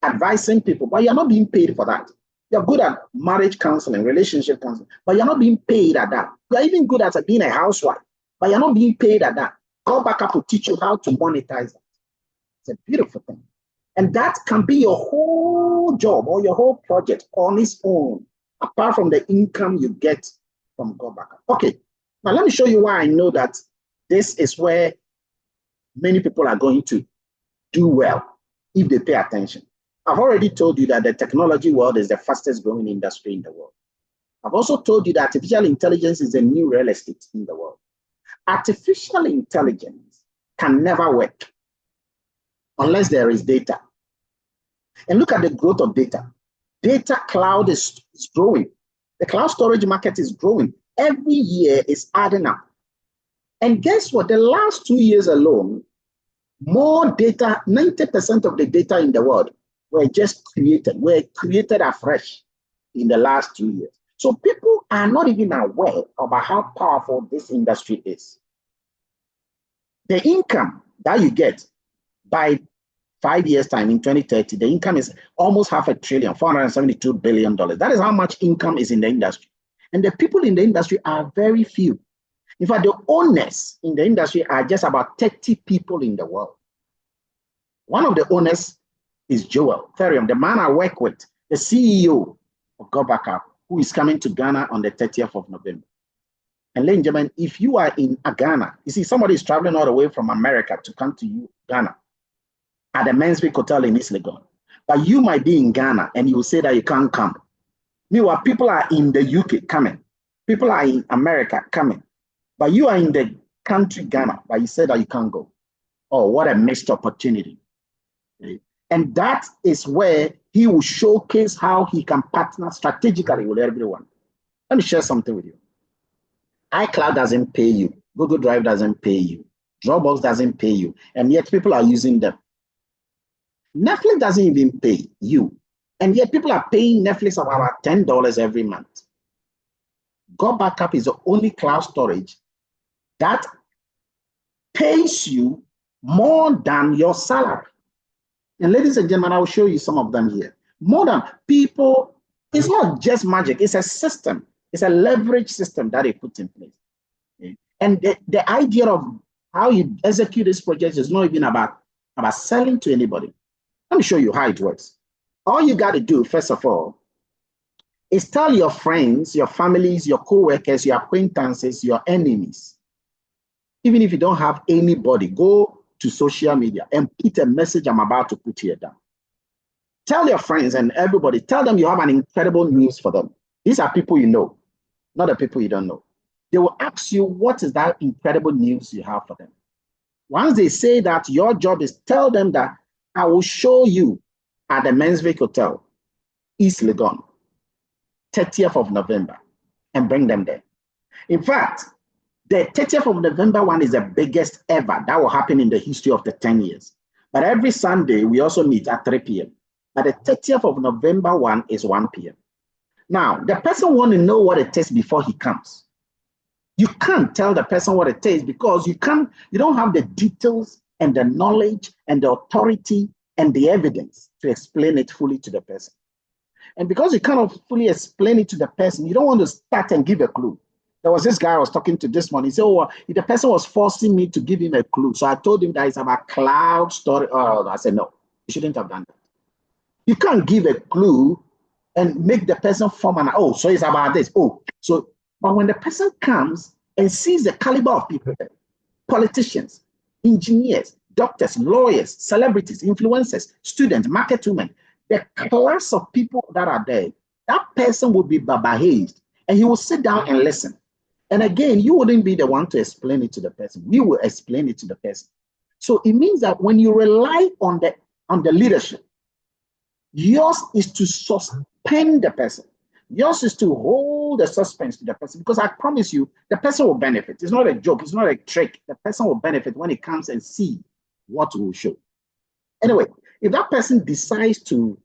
[SPEAKER 1] advising people, but you're not being paid for that. You're good at marriage counseling, relationship counseling, but you're not being paid at that. You're even good at being a housewife, but you're not being paid at that. Gotbackup will teach you how to monetize that. It's a beautiful thing. And that can be your whole job or your whole project on its own, apart from the income you get from Gotbackup. Okay, now let me show you why I know that this is where many people are going to do well if they pay attention. I've already told you that the technology world is the fastest growing industry in the world. I've also told you that artificial intelligence is the new real estate in the world. Artificial intelligence can never work unless there is data. And look at the growth of data. Data cloud is growing. The cloud storage market is growing. Every year is adding up. And guess what? The last 2 years alone, more data, 90% of the data in the world were created afresh in the last 2 years. So people are not even aware about how powerful this industry is. The income that you get by 5 years' time in 2030, the income is almost $500 billion, $472 billion. That is how much income is in the industry. And the people in the industry are very few. In fact, the owners in the industry are just about 30 people in the world. One of the owners is Joel Therium, the man I work with, the CEO of Gotbackup, who is coming to Ghana on the 30th of November. And ladies and gentlemen, if you are in Ghana, you see somebody is traveling all the way from America to come to Ghana at the Mansfield Hotel in East Legon. But you might be in Ghana and you will say that you can't come. Meanwhile, people are in the UK coming. People are in America coming. But you are in the country Ghana, but you said that you can't go. Oh, what a missed opportunity. Okay? And that is where he will showcase how he can partner strategically with everyone. Let me share something with you. iCloud doesn't pay you. Google Drive doesn't pay you. Dropbox doesn't pay you. And yet people are using them. Netflix doesn't even pay you. And yet people are paying Netflix about $10 every month. Gotbackup is the only cloud storage that pays you more than your salary. And ladies and gentlemen, I will show you some of them here. More than people, it's not just magic, it's a system. It's a leverage system that they put in place. Okay? And the idea of how you execute this project is not even about selling to anybody. Let me show you how it works. All you got to do, first of all, is tell your friends, your families, your co-workers, your acquaintances, your enemies. Even if you don't have anybody, go to social media and put a message I'm about to put here down. Tell your friends and everybody, tell them you have an incredible news for them. These are people you know, not the people you don't know. They will ask you, what is that incredible news you have for them? Once they say that, your job is tell them that I will show you at the Mensvik Hotel, East Legon, 30th of November, and bring them there. In fact, the 30th of November one is the biggest ever. That will happen in the history of the 10 years. But every Sunday, we also meet at 3 p.m. But the 30th of November one is 1 p.m. Now, the person wants to know what it is before he comes. You can't tell the person what it is because you don't have the details and the knowledge and the authority and the evidence to explain it fully to the person. And because you cannot fully explain it to the person, you don't want to start and give a clue. There was this guy I was talking to this morning. He said, oh, the person was forcing me to give him a clue. So I told him that it's about cloud storage. Oh, I said, no, you shouldn't have done that. You can't give a clue and make the person form an, oh, so it's about this. Oh, so, but when the person comes and sees the caliber of people, politicians, engineers, doctors, lawyers, celebrities, influencers, students, market women, the class of people that are there, that person will be babahazed and he will sit down and listen. And again, you wouldn't be the one to explain it to the person. We will explain it to the person. So it means that when you rely on the leadership, yours is to suspend the person. Yours is to hold the suspense to the person because I promise you, the person will benefit. It's not a joke. It's not a trick. The person will benefit when he comes and see what we will show. Anyway, if that person decides to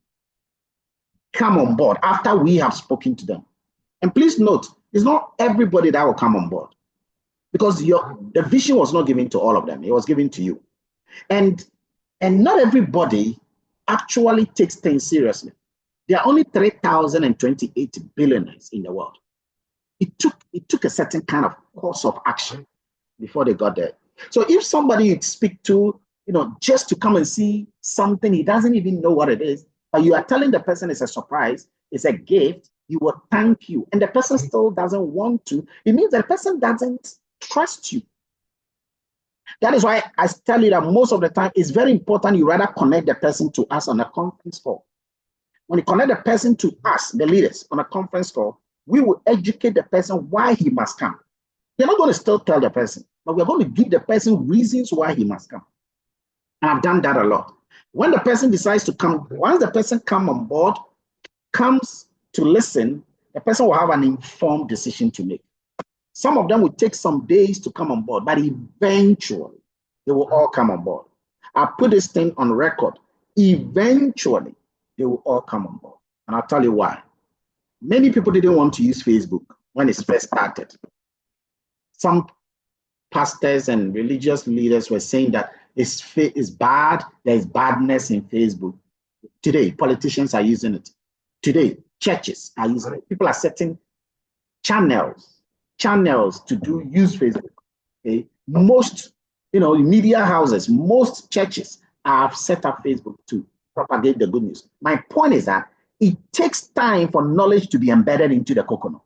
[SPEAKER 1] come on board after we have spoken to them, and please note, it's not everybody that will come on board because the vision was not given to all of them. It was given to you. And not everybody actually takes things seriously. There are only 3,028 billionaires in the world. It took a certain kind of course of action before they got there. So if somebody you speak to, just to come and see something, he doesn't even know what it is, but you are telling the person it's a surprise, it's a gift, he will thank you, and the person still doesn't want to, it means the person doesn't trust you. That is why I tell you that most of the time, it's very important you rather connect the person to us on a conference call. When you connect the person to us, the leaders, on a conference call, we will educate the person why he must come. We're not going to still tell the person, but we're going to give the person reasons why he must come. And I've done that a lot. When the person decides to come, once the person comes on board, comes to listen, the person will have an informed decision to make. Some of them will take some days to come on board, but eventually they will all come on board. I put this thing on record. Eventually, they will all come on board. And I'll tell you why. Many people didn't want to use Facebook when it first started. Some pastors and religious leaders were saying that it's bad, there's badness in Facebook. Today, politicians are using it. Today, churches are using it. People are setting channels to use Facebook. Okay? Most, media houses, most churches have set up Facebook to propagate the good news. My point is that it takes time for knowledge to be embedded into the coconut.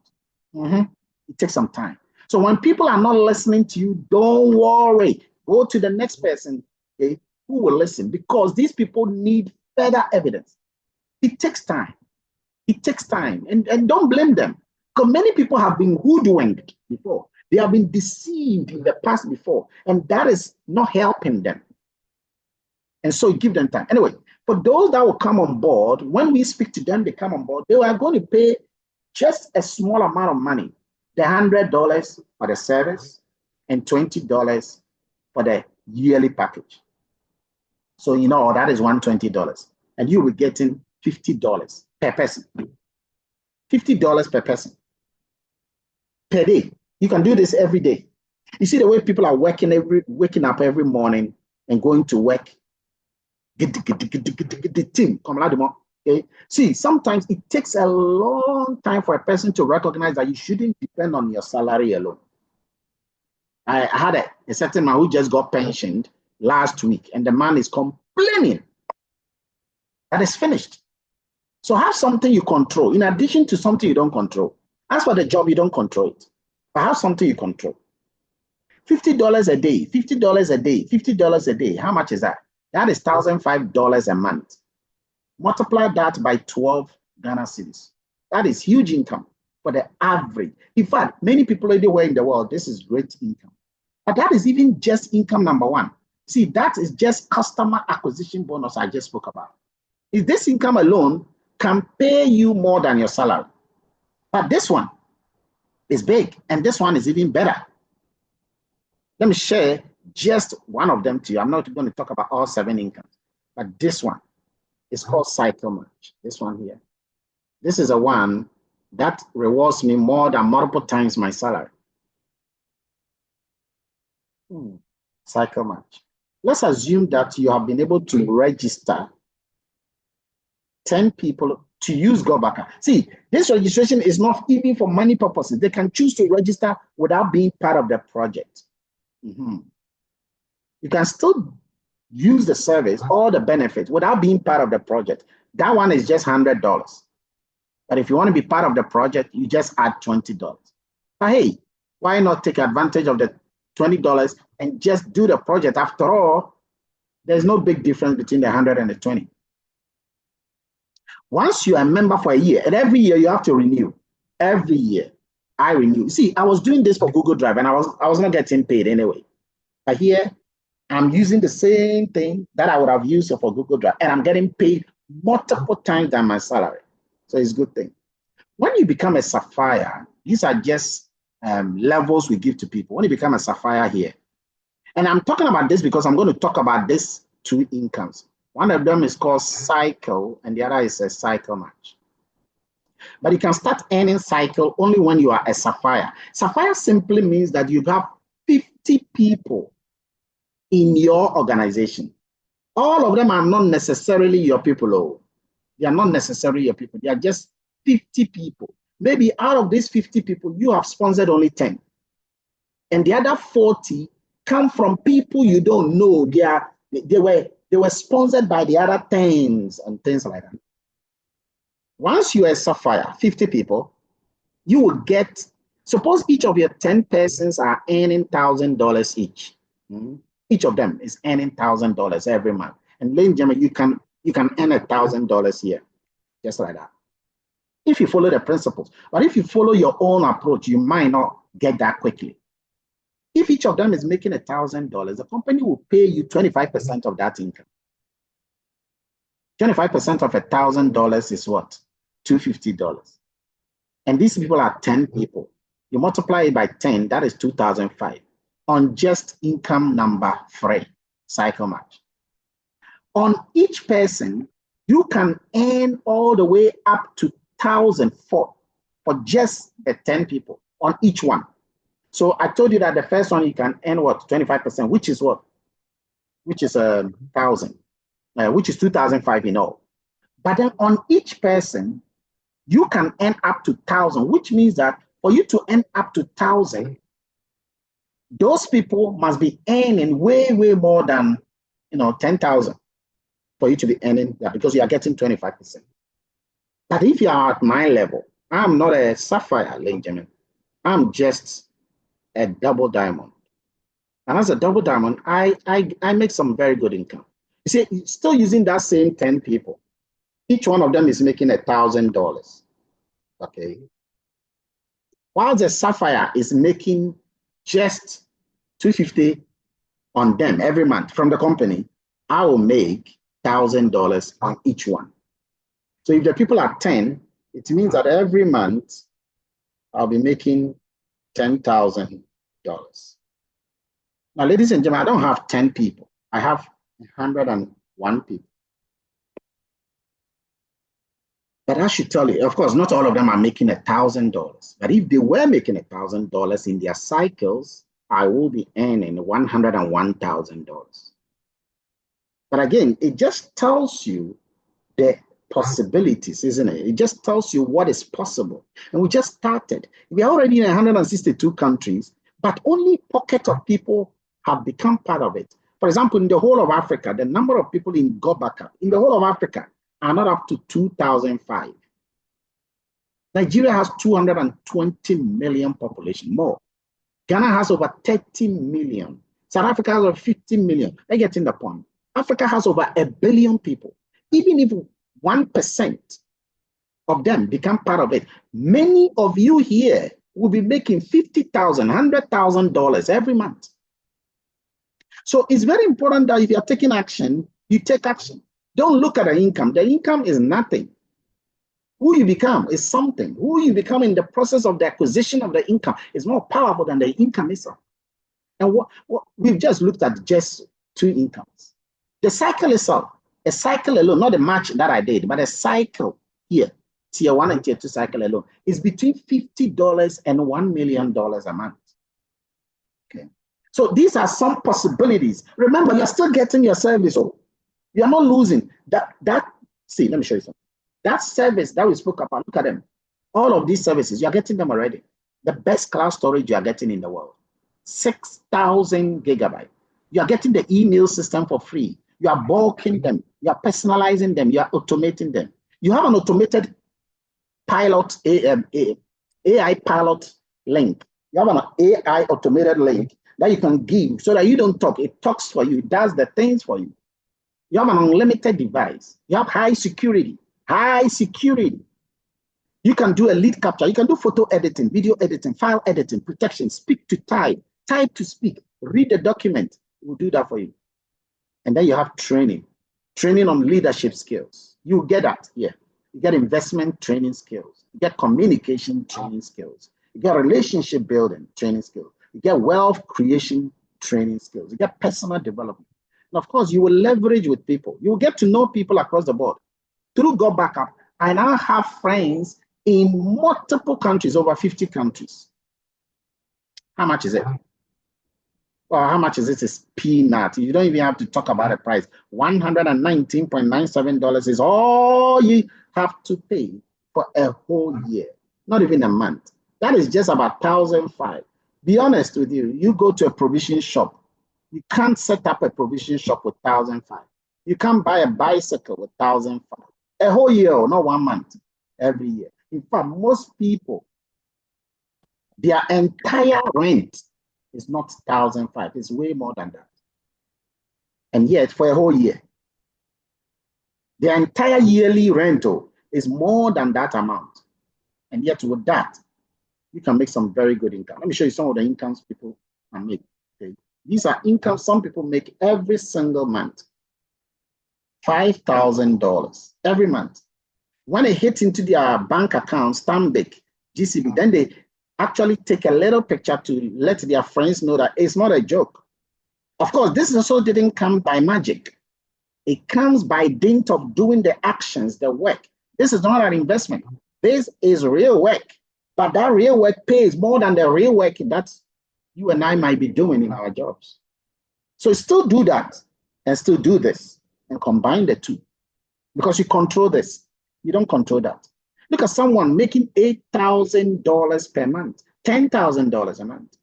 [SPEAKER 1] It takes some time. So when people are not listening to you, don't worry. Go to the next person, okay, who will listen, because these people need further evidence. It takes time. It takes time, and don't blame them, because many people have been hoodwinked before. They have been deceived in the past before, and that is not helping them. And so give them time. Anyway, for those that will come on board, when we speak to them, they come on board, they are going to pay just a small amount of money, the $100 for the service and $20 for the yearly package. So, that is $120. And you will be getting $50 per person. $50 per person per day. You can do this every day. You see the way people are waking up every morning and going to work. Okay. See, sometimes it takes a long time for a person to recognize that you shouldn't depend on your salary alone. I had a certain man who just got pensioned last week, and the man is complaining that it's finished. So have something you control, in addition to something you don't control. As for the job, you don't control it, but have something you control. $50 a day, $50 a day, $50 a day. How much is that? That is $1,005 a month. Multiply that by 12 Ghana cedis. That is huge income for the average. In fact, many people everywhere in the world, this is great income. But that is even just income number one. See, that is just customer acquisition bonus I just spoke about. If this income alone can pay you more than your salary. But this one is big, and this one is even better. Let me share just one of them to you. I'm not going to talk about all 7 incomes, but this one is called Cycle Match. This one here. This is a one that rewards me more than multiple times my salary. Cycle Match. Let's assume that you have been able to register 10 people to use Gotbackup. See, this registration is not even for money purposes. They can choose to register without being part of the project. You can still use the service or the benefits without being part of the project. That one is just $100. But if you want to be part of the project, you just add $20. But hey, why not take advantage of the $20 and just do the project? After all, there's no big difference between the 100 and the 20. Once you are a member for a year, and every year you have to renew. Every year, I renew. See, I was doing this for Google Drive, and I was not getting paid anyway. But here, I'm using the same thing that I would have used for Google Drive, and I'm getting paid multiple times than my salary. So it's a good thing. When you become a Sapphire, these are just levels we give to people. When you become a Sapphire here, and I'm talking about this because I'm going to talk about these 2 incomes. One of them is called Cycle, and the other is a Cycle Match. But you can start earning Cycle only when you are a Sapphire. Sapphire simply means that you have 50 people in your organization. All of them are not necessarily your people. Oh. They are not necessarily your people. They are just 50 people. Maybe out of these 50 people, you have sponsored only 10. And the other 40 come from people you don't know. They were sponsored by the other 10s and things like that. Once you are a Sapphire, 50 people, you will get, suppose each of your 10 persons are earning $1,000 each. Each of them is earning $1,000 every month. And ladies and gentlemen, you can earn $1,000 here, just like that, if you follow the principles. But if you follow your own approach, you might not get that quickly. If each of them is making $1,000, the company will pay you 25% of that income. 25% of $1,000 is what? $250. And these people are 10 people. You multiply it by 10, that is 2,005 on just income number 3, Cycle Match. On each person, you can earn all the way up to 1,000 for just the 10 people on each one. So I told you that the first one you can earn what? 25%, which is what? Which is 1,000, which is 2,005 in all. But then on each person, you can earn up to 1,000, which means that for you to earn up to 1,000, those people must be earning way more than 10,000 for you to be earning that, because you are getting 25%. But if you are at my level, I'm not a Sapphire, ladies and gentlemen. I'm just a double diamond. And as a double diamond, I make some very good income. You see, still using that same 10 people, each one of them is making $1,000. Okay. While the Sapphire is making just $250 on them every month from the company, I will make $1,000 on each one. So if the people are 10, it means that every month I'll be making $10,000. Now, ladies and gentlemen, I don't have 10 people. I have 101 people. But I should tell you, of course, not all of them are making $1,000. But if they were making $1,000 in their cycles, I will be earning $101,000. But again, it just tells you the possibilities, isn't it? It just tells you what is possible. And we just started. We are already in 162 countries, but only a pocket of people have become part of it. For example, in the whole of Africa, the number of people in Gotbackup in the whole of Africa are not up to 2,005. Nigeria has 220 million population, more. Ghana has over 30 million. South Africa has over 50 million. I get in the point. Africa has over 1 billion people. Even if 1% of them become part of it, many of you here will be making $50,000, $100,000 every month. So it's very important that if you're taking action, you take action. Don't look at the income. The income is nothing. Who you become is something. Who you become in the process of the acquisition of the income is more powerful than the income itself. And what we've just looked at just 2 incomes. The cycle itself, a cycle alone, not the match that I did, but a cycle here, tier 1 and tier 2 cycle alone, is between $50 and $1 million a month. Okay. So these are some possibilities. Remember, you're still getting your service. Oh, you're not losing that. See, let me show you something. That service that we spoke about, look at them. All of these services, you're getting them already. The best cloud storage you are getting in the world. 6,000 gigabytes. You are getting the email system for free. You are bulking them. You are personalizing them. You are automating them. You have an automated pilot, AI pilot link. You have an AI automated link that you can give so that you don't talk. It talks for you. It does the things for you. You have an unlimited device. You have high security. High security. You can do a lead capture. You can do photo editing, video editing, file editing, protection, speak to type, type to speak, read the document. We'll do that for you. And then you have training on leadership skills. You get that here. You get investment training skills. You get communication training skills. You get relationship building training skills. You get wealth creation training skills. You get personal development. And of course, you will leverage with people. You will get to know people across the board. Through Gotbackup, I now have friends in multiple countries, over 50 countries. How much is it? Well, how much is it? It's peanut. You don't even have to talk about the price. $119.97 is all you have to pay for a whole year, not even a month. That is just about $1,005. Be honest with you, you go to a provision shop. You can't set up a provision shop with $1,005. You can't buy a bicycle with $1,005. A whole year, not 1 month, every year. In fact, most people, their entire rent is not $1,005. It's way more than that. And yet, for a whole year, their entire yearly rental is more than that amount. And yet, with that, you can make some very good income. Let me show you some of the incomes people can make. Okay? These are incomes some people make every single month. $5,000 every month. When it hits into their bank account, Stanbic, GCB, then they actually take a little picture to let their friends know that it's not a joke. Of course, this also didn't come by magic. It comes by dint of doing the actions, the work. This is not an investment. This is real work. But that real work pays more than the real work that you and I might be doing in our jobs. So still do that and still do this and combine the two because you control this. You don't control that. Look at someone making $8,000 per month, $10,000 a month.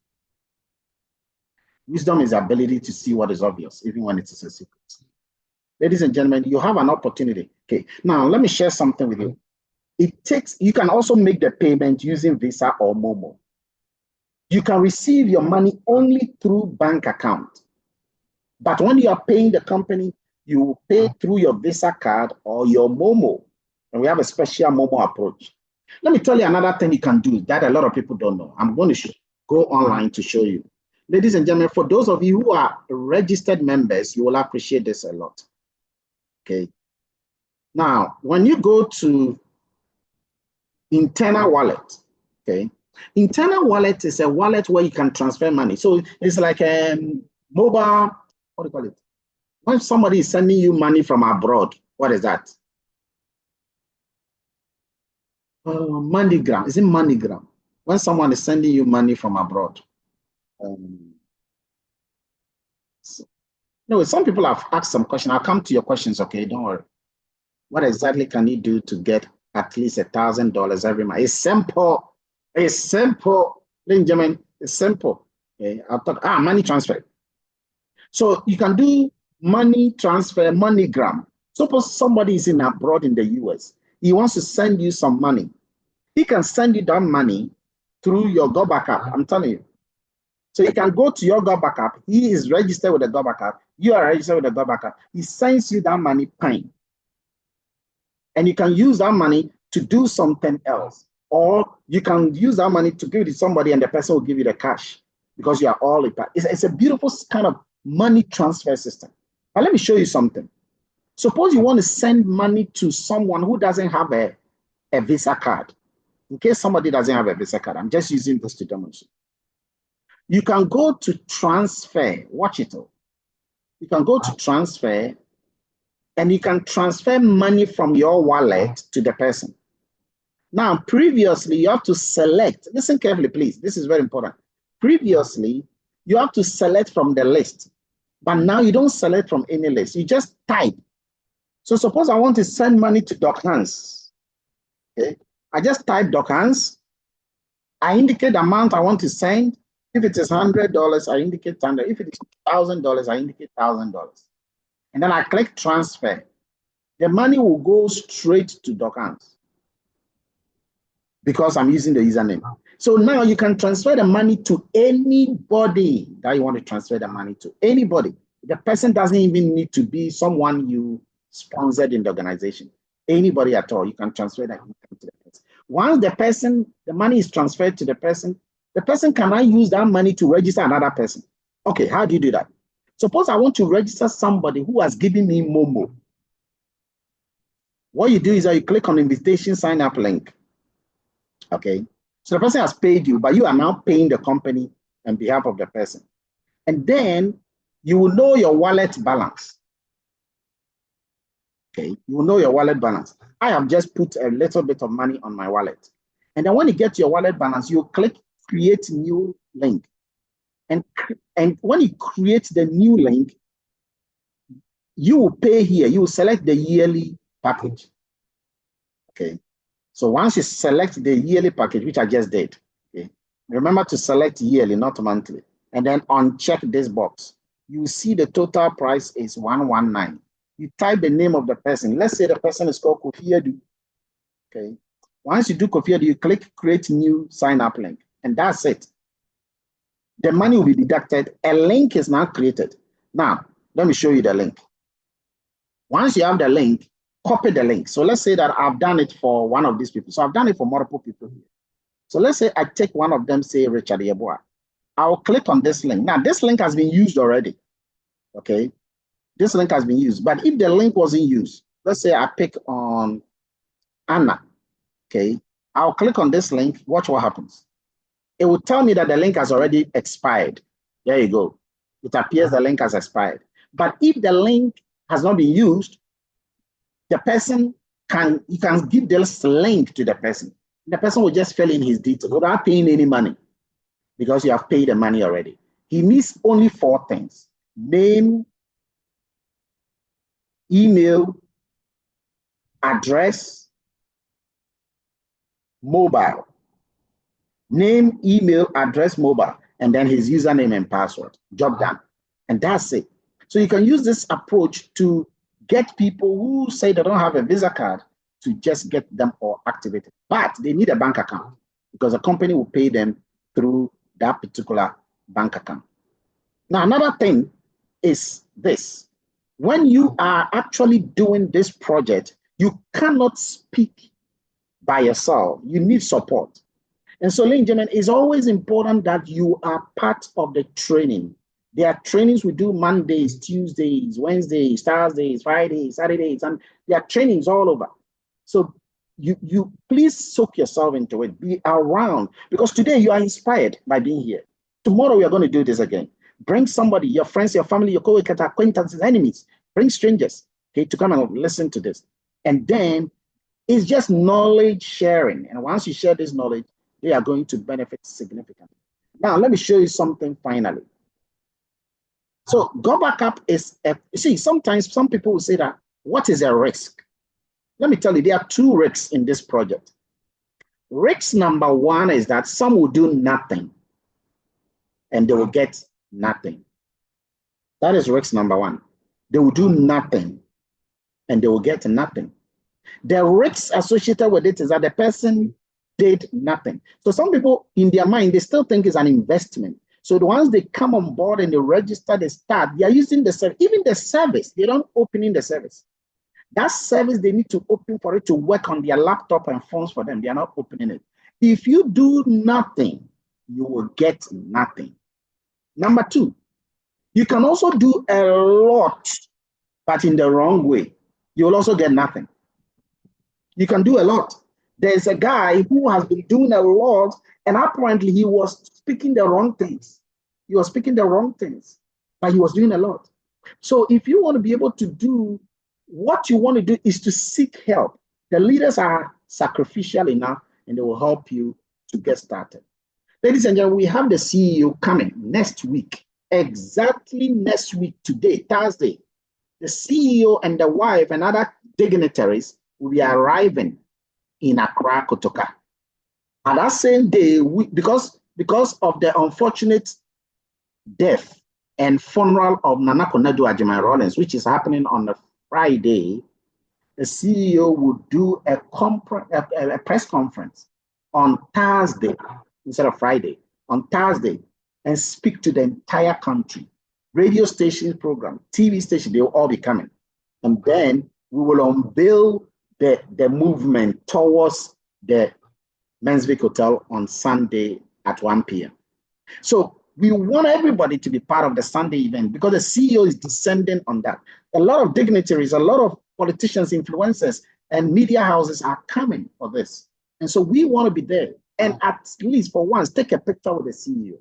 [SPEAKER 1] Wisdom is the ability to see what is obvious, even when it is a secret. Ladies and gentlemen, you have an opportunity. Okay, now let me share something with you. You can also make the payment using Visa or Momo. You can receive your money only through bank account. But when you are paying the company, you will pay through your Visa card or your Momo. And we have a special Momo approach. Let me tell you another thing you can do that a lot of people don't know. I'm going to go online to show you. Ladies and gentlemen, for those of you who are registered members, you will appreciate this a lot. Okay. Now, when you go to internal wallet, okay, internal wallet is a wallet where you can transfer money. So it's like a mobile, what do you call it? When somebody is sending you money from abroad, what is that? MoneyGram. Is it MoneyGram? When someone is sending you money from abroad. No, some people have asked some questions. I'll come to your questions, okay? Don't worry. What exactly can you do to get at least $1,000 every month? It's simple. It's simple. Ladies and gentlemen, it's simple. Okay, I'll talk. Money transfer. So you can do money transfer, MoneyGram. Suppose somebody is in abroad in the US. He wants to send you some money. He can send you that money through your Gotbackup. I'm telling you. So you can go to your Gotbackup. He is registered with the Gotbackup. You are registered with the Gotbackup. He sends you that money, fine. And you can use that money to do something else. Or you can use that money to give it to somebody and the person will give you the cash because you are all a part. It's a beautiful kind of money transfer system. But let me show you something. Suppose you want to send money to someone who doesn't have a Visa card. In case somebody doesn't have a Visa card, I'm just using this to demonstrate. You can go to transfer, watch it all. You can go to transfer and you can transfer money from your wallet to the person. Now, previously, you have to select, listen carefully, please. This is very important. Previously, you have to select from the list, but now you don't select from any list. You just type. So suppose I want to send money to Doc Hans. Okay? I just type Doc Hans. I indicate the amount I want to send. If it is $100, I indicate 100. If it is $1,000, I indicate $1,000. And then I click transfer. The money will go straight to Doc Hans because I'm using the username. So now you can transfer the money to anybody that you want to transfer the money to. Anybody. The person doesn't even need to be someone you sponsored in the organization. Anybody at all, you can transfer that money to the person. Once the money is transferred to the person cannot use that money to register another person. Okay, how do you do that? Suppose I want to register somebody who has given me Momo. What you do is that you click on invitation sign up link. Okay, so the person has paid you, but you are now paying the company on behalf of the person. And then you will know your wallet balance. Okay, you will know your wallet balance. I have just put a little bit of money on my wallet. And then when you get your wallet balance, you click create new link. And when you create the new link, you will pay here. You will select the yearly package. Okay. So once you select the yearly package, which I just did, okay, remember to select yearly, not monthly. And then uncheck this box. You see the total price is 119. You type the name of the person. Let's say the person is called Kofi Edu. Okay. Once you do Kofi Edu, you click create new sign up link. And that's it. The money will be deducted. A link is now created. Now, let me show you the link. Once you have the link, copy the link. So let's say that I've done it for one of these people. So I've done it for multiple people here. So let's say I take one of them, say Richard Yeboah. I'll click on this link. Now, this link has been used already. Okay. This link has been used. But if the link wasn't used, let's say I pick on Anna. Okay. I'll click on this link. Watch what happens. It will tell me that the link has already expired. There you go. It appears the link has expired. But if the link has not been used, the person you can give this link to the person. The person will just fill in his details without paying any money because you have paid the money already. He needs only 4 things: name, email, address, mobile. Name, email, address, mobile, and then his username and password. Job done. And that's it. So you can use this approach to get people who say they don't have a Visa card to just get them all activated. But they need a bank account because the company will pay them through that particular bank account. Now, another thing is this. When you are actually doing this project, you cannot speak by yourself. You need support. And so, ladies and gentlemen, it's always important that you are part of the training. There are trainings we do Mondays, Tuesdays, Wednesdays, Thursdays, Fridays, Saturdays, and there are trainings all over. So you please soak yourself into it. Be around, because today you are inspired by being here. Tomorrow we are going to do this again. Bring somebody, your friends, your family, your co-workers, acquaintances, enemies. Bring strangers, okay, to come and listen to this. And then it's just knowledge sharing. And once you share this knowledge, they are going to benefit significantly. Now, let me show you something finally. So Gotbackup is, see, sometimes some people will say that, what is a risk? Let me tell you, there are two risks in this project. Risk number one is that some will do nothing and they will get nothing. That is risk number one. They will do nothing and they will get nothing. The risks associated with it is that the person did nothing. So some people in their mind, they still think it's an investment. So once they come on board and they register, they start, they are using the service. Even the service, they don't open in the service. That service, they need to open for it to work on their laptop and phones for them. They are not opening it. If you do nothing, you will get nothing. Number two, you can also do a lot, but in the wrong way. You will also get nothing. You can do a lot. There's a guy who has been doing a lot, and apparently he was speaking the wrong things. He was speaking the wrong things, but he was doing a lot. So if you want to be able to do what you want to do is to seek help. The leaders are sacrificial enough, and they will help you to get started. Ladies and gentlemen, we have the CEO coming next week, exactly next week, today, Thursday. The CEO and the wife and other dignitaries will be arriving in Accra, Kotoka. And that same day, because of the unfortunate death and funeral of Nana Konadu Agyemang Rawlings, which is happening on the Friday, the CEO will do a press conference on Thursday instead of Friday, on Thursday, and speak to the entire country. Radio station program, TV station, they will all be coming. And then we will unveil the movement towards the Mensvik Hotel on Sunday at 1 p.m. So we want everybody to be part of the Sunday event because the CEO is descending on that. A lot of dignitaries, a lot of politicians, influencers, and media houses are coming for this. And so we want to be there. And at least for once, take a picture with the CEO.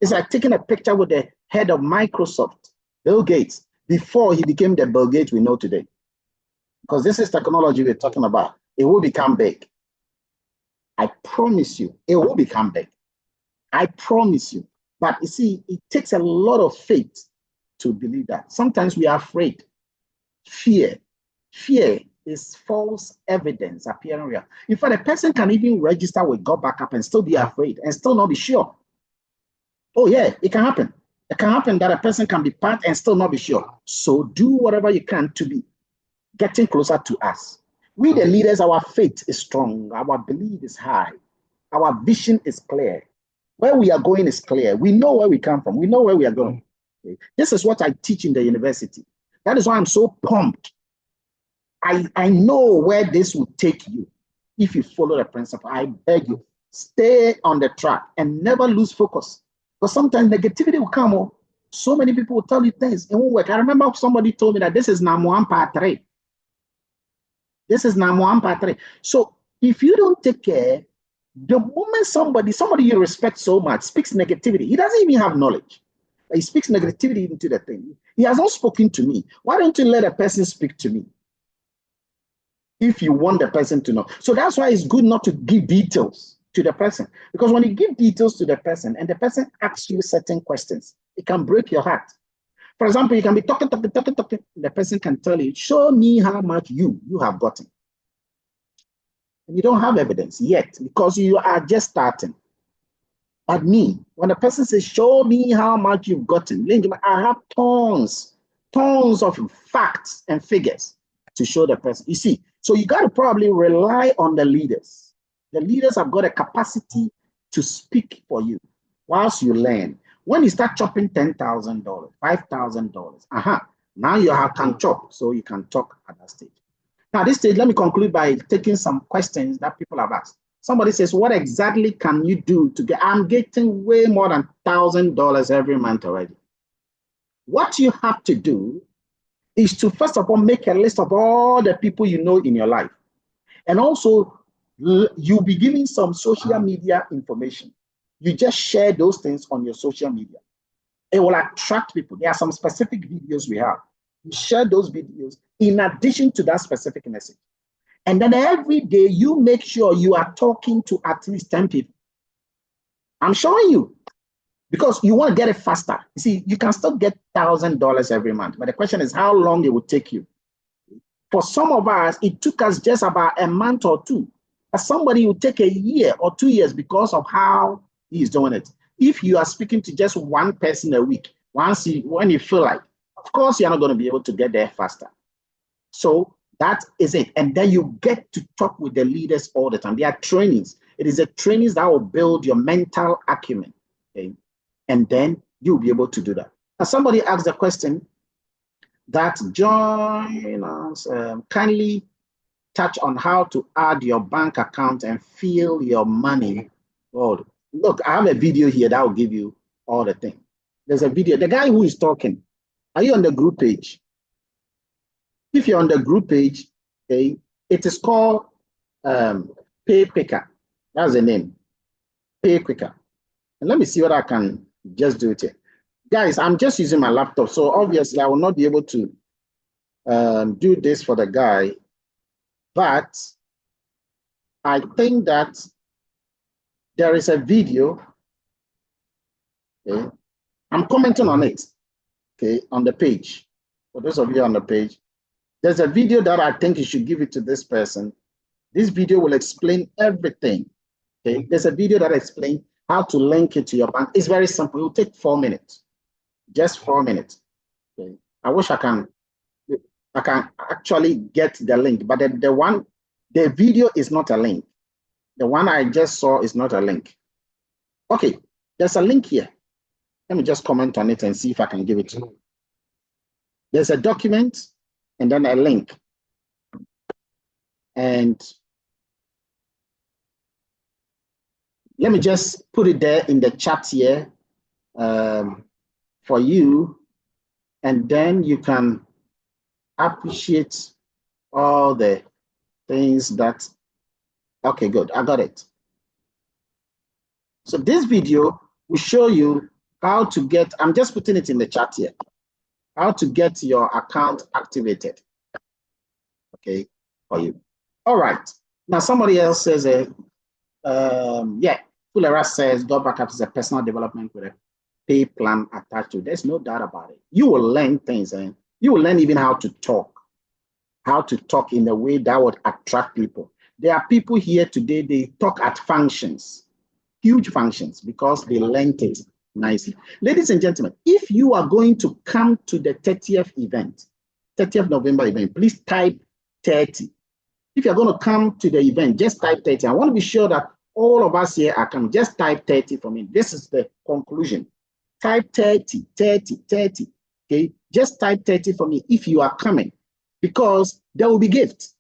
[SPEAKER 1] It's like taking a picture with the head of Microsoft, Bill Gates, before he became the Bill Gates we know today. Because this is technology we're talking about. It will become big. I promise you, it will become big. I promise you. But you see, it takes a lot of faith to believe that. Sometimes we are afraid. Fear is false evidence appearing real. In fact, a person can even register with Gotbackup and still be afraid and still not be sure. Oh yeah, it can happen. It can happen that a person can be part and still not be sure. So do whatever you can to be getting closer to us. We, the leaders, our faith is strong. Our belief is high. Our vision is clear. Where we are going is clear. We know where we come from. We know where we are going. Okay? This is what I teach in the university. That is why I'm so pumped. I know where this will take you if you follow the principle. I beg you, stay on the track and never lose focus. Because sometimes negativity will come. Oh, so many people will tell you things. It won't work. I remember somebody told me that this is Namuan Patre. This is Namuan Patre. So if you don't take care, the moment somebody you respect so much speaks negativity, he doesn't even have knowledge. He speaks negativity into the thing. He has not spoken to me. Why don't you let a person speak to me? If you want the person to know. So that's why it's good not to give details to the person. Because when you give details to the person and the person asks you certain questions, it can break your heart. For example, you can be talking. The person can tell you, show me how much you have gotten. And you don't have evidence yet because you are just starting. But me, when a person says, show me how much you've gotten, I have tons of facts and figures to show the person. You see, so you got to probably rely on the leaders. The leaders have got a capacity to speak for you whilst you learn. When you start chopping $10,000, $5,000, now you can chop, so you can talk at that stage. Now, at this stage, let me conclude by taking some questions that people have asked. Somebody says, what exactly can you do to get, I'm getting way more than $1,000 every month already. What you have to do is to, first of all, make a list of all the people you know in your life. And also, you'll be giving some social media information. You just share those things on your social media. It will attract people. There are some specific videos we have. You share those videos in addition to that specific message. And then every day you make sure you are talking to at least 10 people. I'm showing you because you want to get it faster. You see, you can still get $1,000 every month, but the question is how long it will take you. For some of us, it took us just about a month or two. But somebody will take a year or 2 years because of how he's doing it. If you are speaking to just one person a week, when you feel like, of course, you're not going to be able to get there faster. So that is it. And then you get to talk with the leaders all the time. There are trainings. It is a trainings that will build your mental acumen. Okay? And then you'll be able to do that. Now, somebody asked the question that join us, kindly touch on how to add your bank account and feel your money. Oh, look, I have a video here that will give you all the things. There's a video. The guy who is talking, are you on the group page? If you're on the group page, okay, it is called Pay Quicker. That's the name, Pay Quicker. And let me see what I can just do it here. Guys, I'm just using my laptop, so obviously I will not be able to do this for the guy, but I think that there is a video. Okay, I'm commenting on it. Okay, on the page. For those of you on the page, there's a video that I think you should give it to this person. This video will explain everything. Okay, there's a video that explains how to link it to your bank. It's very simple. It will take 4 minutes, just 4 minutes. Okay, I wish I can actually get the link, but the video is not a link. The one I just saw is not a link. Okay, there's a link here. Let me just comment on it and see if I can give it to you. There's a document and then a link. And let me just put it there in the chat here for you. And then you can appreciate all the things that, okay, good, I got it. So this video will show you how to get, I'm just putting it in the chat here, how to get your account activated, okay, for you. All right, now somebody else says, yeah, Fulera says Gotbackup is a personal development with a pay plan attached to it. There's no doubt about it. You will learn things, and you will learn even how to talk in a way that would attract people. There are people here today, they talk at functions, huge functions, because they learned it nicely. Ladies and gentlemen, if you are going to come to the 30th event, 30th November event, please type 30. If you're going to come to the event, just type 30. I want to be sure that all of us here are coming. Just type 30 for me. This is the conclusion. Type 30, 30, 30. Okay, just type 30 for me if you are coming, because there will be gifts.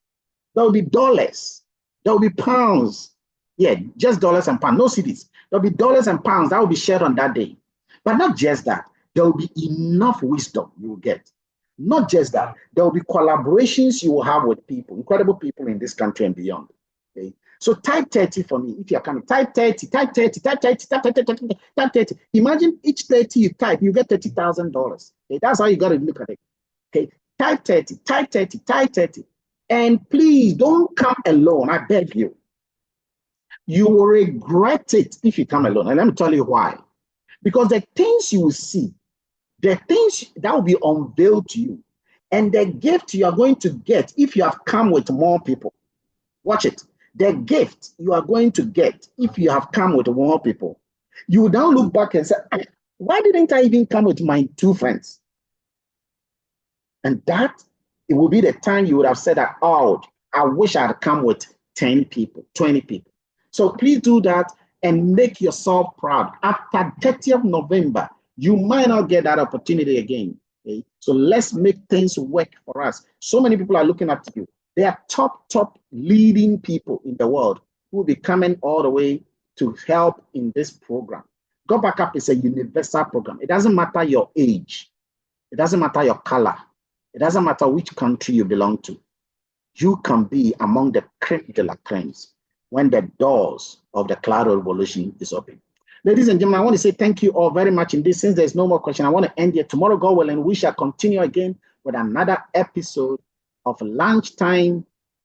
[SPEAKER 1] There will be dollars. There will be pounds. Yeah, just dollars and pounds, no cities. There will be dollars and pounds that will be shared on that day. But not just that, there will be enough wisdom you will get. Not just that, there will be collaborations you will have with people, incredible people in this country and beyond. Okay, so type 30 for me if you're coming. Type 30, type 30, type 30, type 30, type 30. Imagine each 30 you type, you get $30,000. Okay, that's how you got to look at it. Okay, type 30, type 30, type 30. And please don't come alone, I beg you. You will regret it if you come alone. And let me tell you why. Because the things you will see, the things that will be unveiled to you, and the gift you are going to get if you have come with more people. Watch it. The gift you are going to get if you have come with more people. You will now look back and say, why didn't I even come with my 2 friends? And that, it will be the time you would have said that, oh, I wish I had come with 10 people, 20 people. So please do that and make yourself proud. After 30th November, you might not get that opportunity again. Okay? So let's make things work for us. So many people are looking at you. They are top leading people in the world who will be coming all the way to help in this program. Gotbackup is a universal program. It doesn't matter your age. It doesn't matter your color. It doesn't matter which country you belong to. You can be among the creme de la cremes when the doors of the cloud revolution is open. Ladies and gentlemen, I want to say thank you all very much indeed. Since there's no more question, I want to end here. Tomorrow, God willing, we shall continue again with another episode of Lunchtime